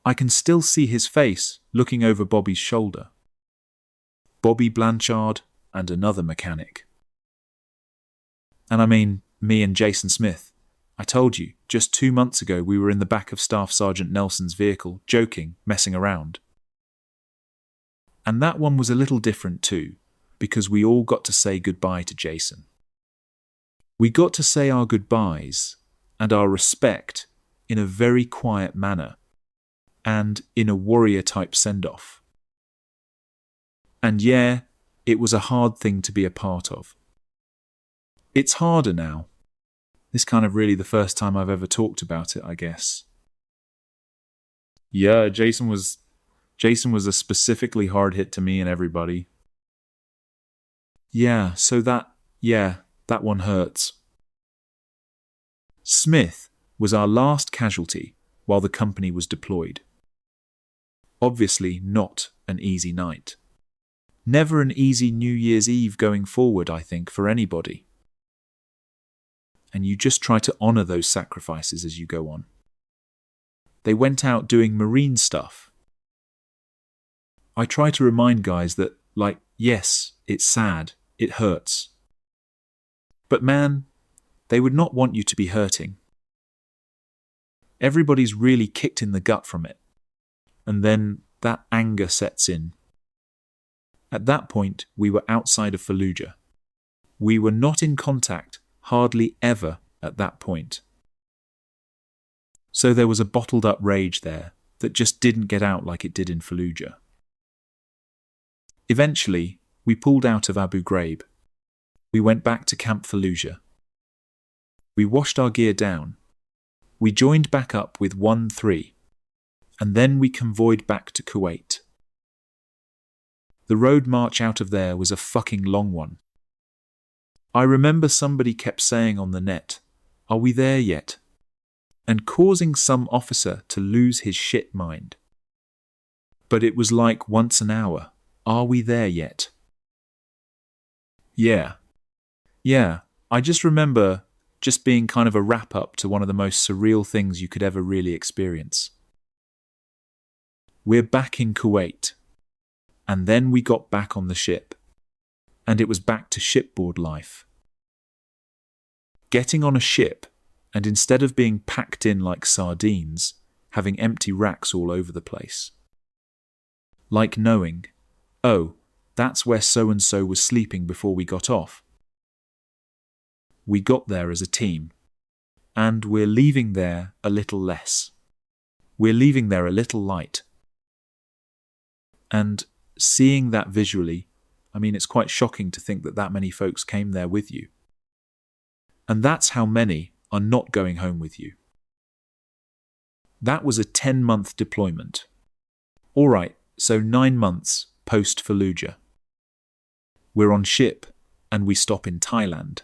I can still see his face looking over Bobby's shoulder. Bobby Blanchard and another mechanic. And I mean, me and Jason Smith. I told you, just 2 months ago we were in the back of Staff Sergeant Nelson's vehicle, joking, messing around. And that one was a little different too, because we all got to say goodbye to Jason. We got to say our goodbyes and our respect in a very quiet manner, and in a warrior-type send-off. And yeah, it was a hard thing to be a part of. It's harder now. This kind of really the first time I've ever talked about it, I guess. Yeah, Jason was a specifically hard hit to me and everybody. Yeah, that one hurts. Smith was our last casualty while the company was deployed. Obviously not an easy night. Never an easy New Year's Eve going forward, I think, for anybody. And you just try to honor those sacrifices as you go on. They went out doing marine stuff. I try to remind guys that, yes, it's sad, it hurts. But man, they would not want you to be hurting. Everybody's really kicked in the gut from it. And then that anger sets in. At that point, we were outside of Fallujah. We were not in contact, hardly ever at that point. So there was a bottled up rage there that just didn't get out like it did in Fallujah. Eventually, we pulled out of Abu Ghraib. We went back to Camp Fallujah. We washed our gear down. We joined back up with 1-3, and then we convoyed back to Kuwait. The road march out of there was a fucking long one. I remember somebody kept saying on the net, "Are we there yet?" and causing some officer to lose his shit mind. But it was like once an hour. Are we there yet? Yeah, I just remember just being kind of a wrap-up to one of the most surreal things you could ever really experience. We're back in Kuwait. And then we got back on the ship. And it was back to shipboard life. Getting on a ship, and instead of being packed in like sardines, having empty racks all over the place. Like knowing, oh, that's where so-and-so was sleeping before we got off. We got there as a team. And we're leaving there a little less. We're leaving there a little light. And seeing that visually, it's quite shocking to think that many folks came there with you. And that's how many are not going home with you. That was a 10-month deployment. All right, so 9 months post-Fallujah. We're on ship, and we stop in Thailand.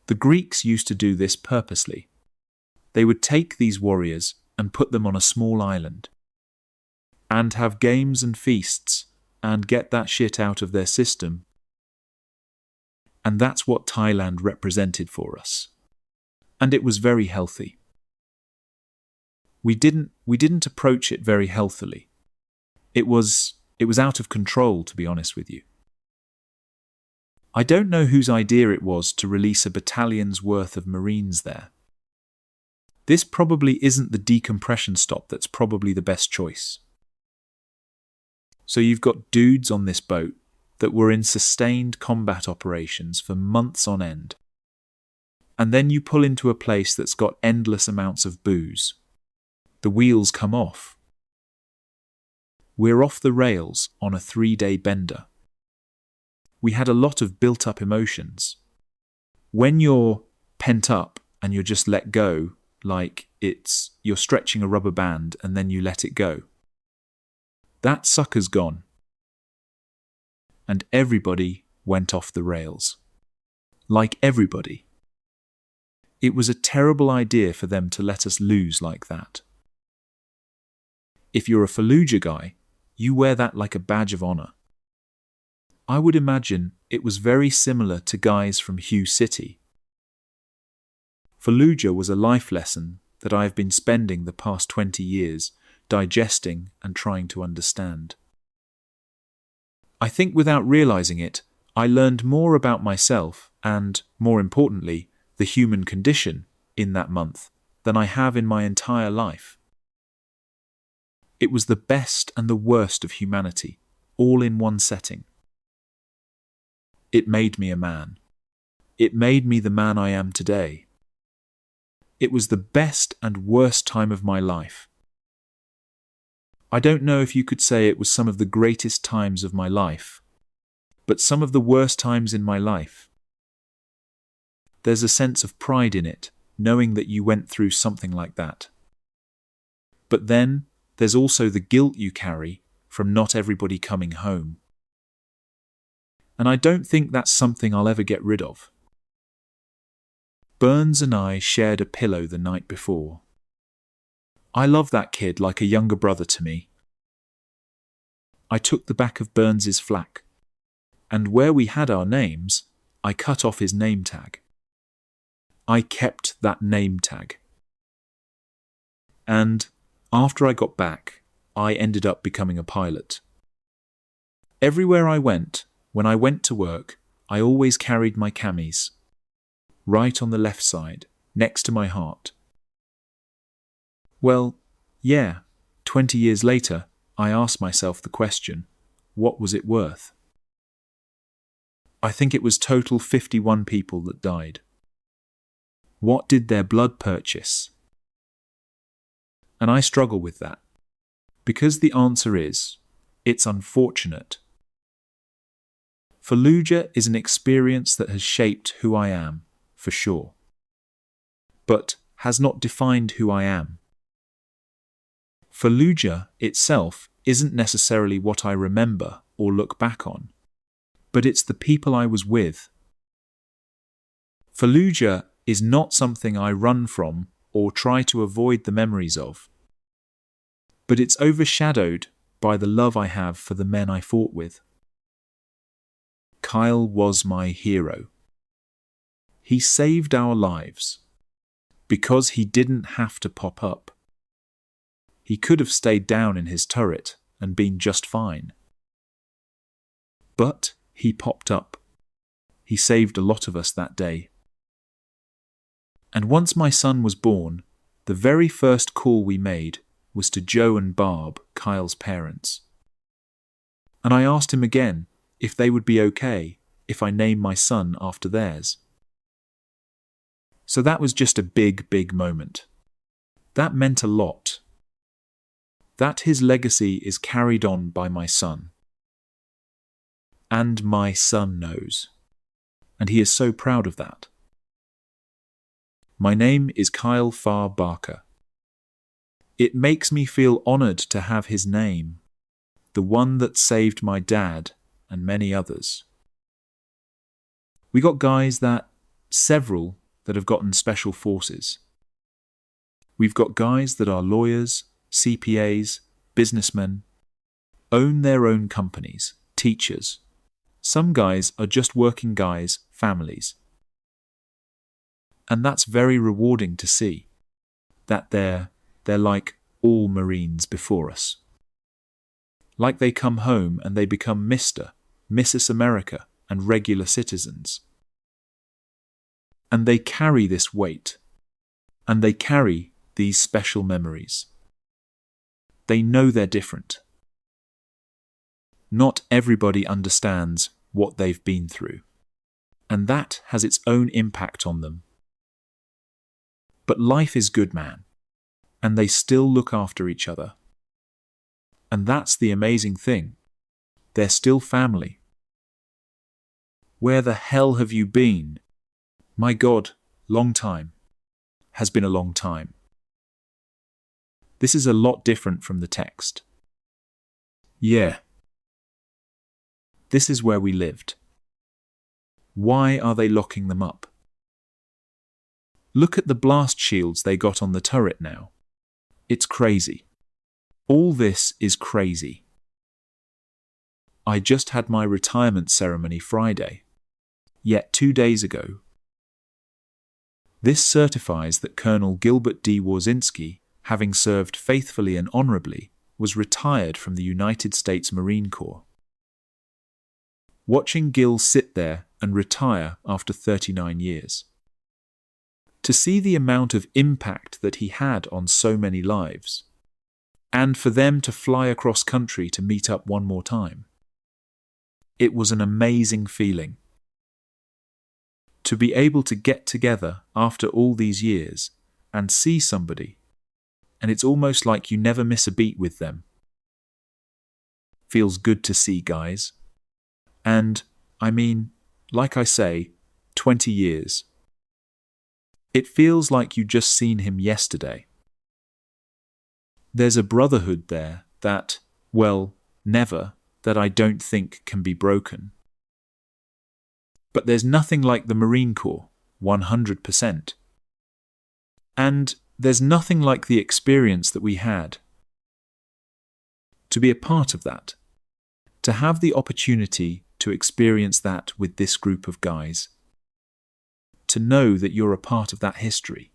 The Greeks used to do this purposely. They would take these warriors and put them on a small island, and have games and feasts, and get that shit out of their system. And that's what Thailand represented for us. And it was very healthy. We didn't approach it very healthily. It was out of control, to be honest with you. I don't know whose idea it was to release a battalion's worth of Marines there. This probably isn't the decompression stop that's probably the best choice. So you've got dudes on this boat that were in sustained combat operations for months on end. And then you pull into a place that's got endless amounts of booze. The wheels come off. We're off the rails on a 3-day bender. We had a lot of built-up emotions. When you're pent up and you're just let go, like you're stretching a rubber band and then you let it go. That sucker's gone. And everybody went off the rails. Like everybody. It was a terrible idea for them to let us lose like that. If you're a Fallujah guy, you wear that like a badge of honor. I would imagine it was very similar to guys from Hugh City. Fallujah was a life lesson that I have been spending the past 20 years digesting and trying to understand. I think without realizing it, I learned more about myself and, more importantly, the human condition in that month than I have in my entire life. It was the best and the worst of humanity, all in one setting. It made me a man. It made me the man I am today. It was the best and worst time of my life. I don't know if you could say it was some of the greatest times of my life, but some of the worst times in my life. There's a sense of pride in it, knowing that you went through something like that. But then, there's also the guilt you carry from not everybody coming home. And I don't think that's something I'll ever get rid of. Burns and I shared a pillow the night before. I love that kid like a younger brother to me. I took the back of Burns's flak, and where we had our names, I cut off his name tag. I kept that name tag. And after I got back, I ended up becoming a pilot. Everywhere I went, when I went to work, I always carried my camis, right on the left side, next to my heart. Well, yeah, 20 years later, I asked myself the question, what was it worth? I think it was total 51 people that died. What did their blood purchase? And I struggle with that, because the answer is, it's unfortunate. Fallujah is an experience that has shaped who I am, for sure, but has not defined who I am. Fallujah itself isn't necessarily what I remember or look back on, but it's the people I was with. Fallujah is not something I run from or try to avoid the memories of, but it's overshadowed by the love I have for the men I fought with. Kyle was my hero. He saved our lives because he didn't have to pop up. He could have stayed down in his turret and been just fine. But he popped up. He saved a lot of us that day. And once my son was born, the very first call we made was to Joe and Barb, Kyle's parents. And I asked him again if they would be okay if I named my son after theirs. So that was just a big, big moment. That meant a lot. That his legacy is carried on by my son. And my son knows. And he is so proud of that. My name is Kyle Farr Barker. It makes me feel honored to have his name, the one that saved my dad and many others. We got several that have gotten special forces. We've got guys that are lawyers, CPAs, businessmen, own their own companies, teachers. Some guys are just working guys, families. And that's very rewarding to see, that they're like all Marines before us. Like they come home and they become Mr., Mrs. America and regular citizens. And they carry this weight, and they carry these special memories. They know they're different. Not everybody understands what they've been through, and that has its own impact on them. But life is good, man, and they still look after each other. And that's the amazing thing. They're still family. Where the hell have you been? My God, long time. Has been a long time. This is a lot different from the text. Yeah. This is where we lived. Why are they locking them up? Look at the blast shields they got on the turret now. It's crazy. All this is crazy. I just had my retirement ceremony Friday, yet 2 days ago. This certifies that Colonel Gilbert D. Warzinski, having served faithfully and honorably, was retired from the United States Marine Corps. Watching Gil sit there and retire after 39 years. To see the amount of impact that he had on so many lives, and for them to fly across country to meet up one more time. It was an amazing feeling. To be able to get together after all these years and see somebody, and it's almost like you never miss a beat with them. feels good to see, guys. And, I mean, like I say, 20 years. It feels like you just seen him yesterday. There's a brotherhood there that, well, never, that I don't think can be broken. But there's nothing like the Marine Corps, 100%. And there's nothing like the experience that we had. To be a part of that, to have the opportunity to experience that with this group of guys, to know that you're a part of that history,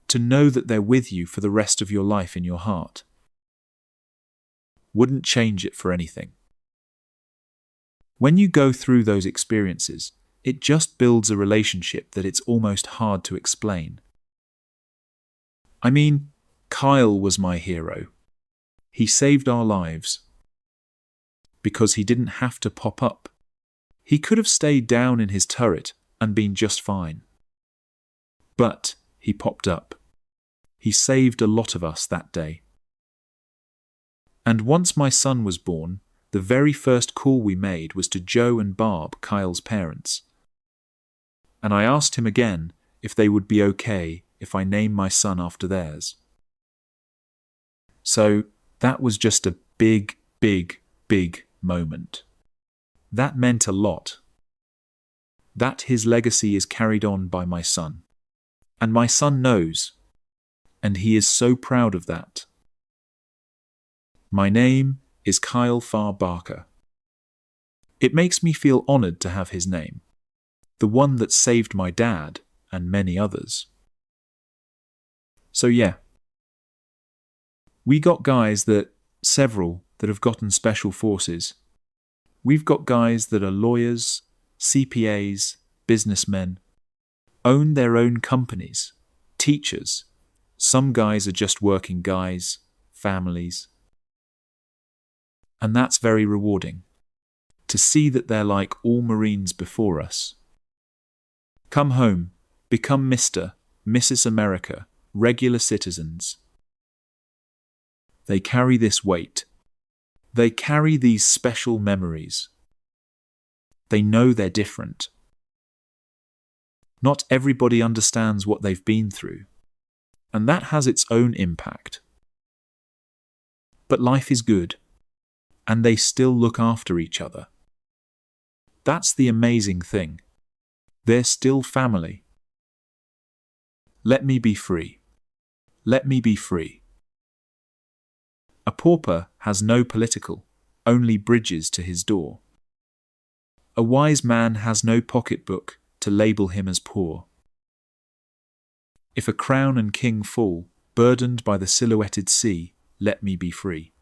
to know that they're with you for the rest of your life in your heart. Wouldn't change it for anything. When you go through those experiences, it just builds a relationship that it's almost hard to explain. I mean, Kyle was my hero. He saved our lives. Because he didn't have to pop up. He could have stayed down in his turret and been just fine. But he popped up. He saved a lot of us that day. And once my son was born, the very first call we made was to Joe and Barb, Kyle's parents. And I asked him again if they would be okay if I name my son after theirs. So that was just a big, big, big moment. That meant a lot. That his legacy is carried on by my son. And my son knows. And he is so proud of that. My name is Kyle Farr Barker. It makes me feel honored to have his name. The one that saved my dad and many others. So yeah. We got guys several that have gotten special forces. We've got guys that are lawyers, CPAs, businessmen, own their own companies, teachers. Some guys are just working guys, families. And that's very rewarding, to see that they're like all Marines before us. Come home, become Mr., Mrs. America, regular citizens. They carry this weight. They carry these special memories. They know they're different. Not everybody understands what they've been through, and that has its own impact. But life is good, and they still look after each other. That's the amazing thing. They're still family. Let me be free. Let me be free. A pauper has no political, only bridges to his door. A wise man has no pocketbook to label him as poor. If a crown and king fall, burdened by the silhouetted sea, let me be free.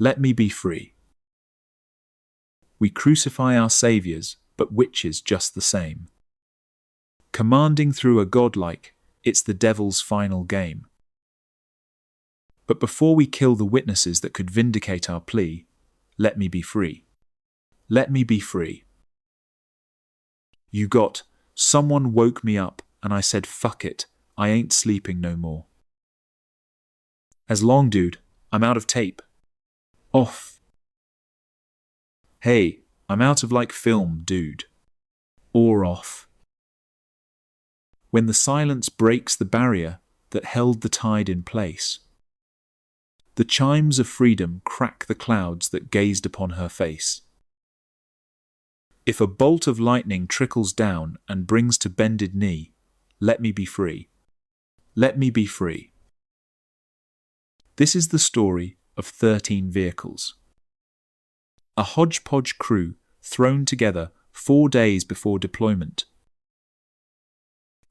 Let me be free. We crucify our saviours, but witches just the same. Commanding through a godlike, it's the devil's final game. But before we kill the witnesses that could vindicate our plea, let me be free. Let me be free. You got, someone woke me up and I said, fuck it, I ain't sleeping no more. As long, dude, I'm out of tape. Off. Hey, I'm out of like film, dude. Or off. When the silence breaks the barrier that held the tide in place, the chimes of freedom crack the clouds that gazed upon her face. If a bolt of lightning trickles down and brings to bended knee, let me be free. Let me be free. This is the story of 13 vehicles. A hodgepodge crew thrown together 4 days before deployment.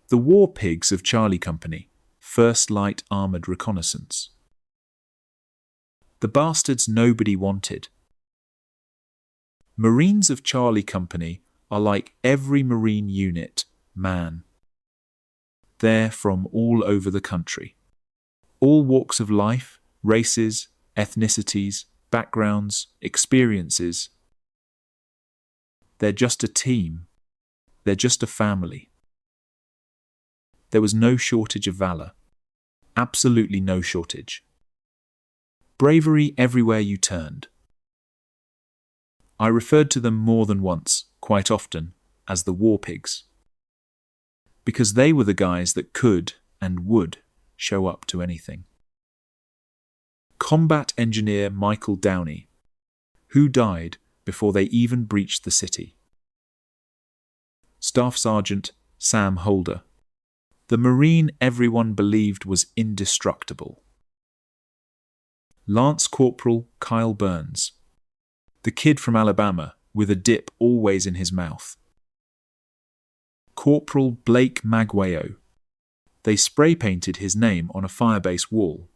The WARPIGS of Charlie Company, First Light Armoured Reconnaissance. The bastards nobody wanted. Marines of Charlie Company are like every Marine unit, man. They're from all over the country. All walks of life, races, ethnicities, backgrounds, experiences. They're just a team. They're just a family. There was no shortage of valor. Absolutely no shortage. Bravery everywhere you turned. I referred to them more than once, quite often, as the WARPIGS, because they were the guys that could and would show up to anything. Combat Engineer Michael Downey, who died before they even breached the city. Staff Sergeant Sam Holder, the Marine everyone believed was indestructible. Lance Corporal Kyle Burns, the kid from Alabama with a dip always in his mouth. Corporal Blake Magwayo, they spray-painted his name on a firebase wall.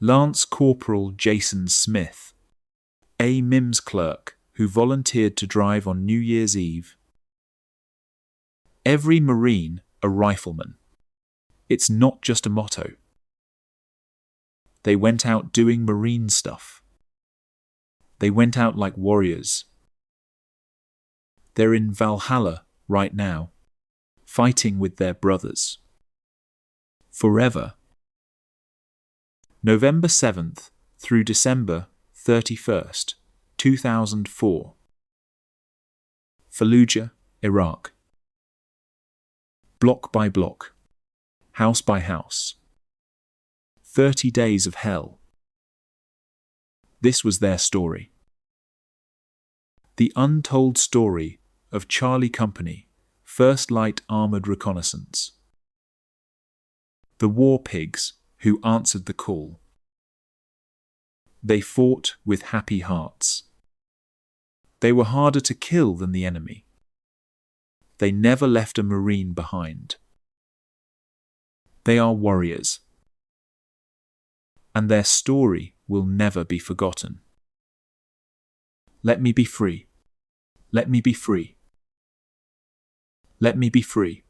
Lance Corporal Jason Smith, a MIMS clerk who volunteered to drive on New Year's Eve. Every Marine a rifleman. It's not just a motto. They went out doing Marine stuff. They went out like warriors. They're in Valhalla right now, fighting with their brothers. Forever. November 7th through December 31st, 2004. Fallujah, Iraq. Block by block, house by house. 30 days of hell. This was their story. The untold story of Charlie Company, 1st Light Armored Reconnaissance. The WARPIGS who answered the call. They fought with happy hearts. They were harder to kill than the enemy. They never left a Marine behind. They are warriors. And their story will never be forgotten. Let me be free. Let me be free. Let me be free.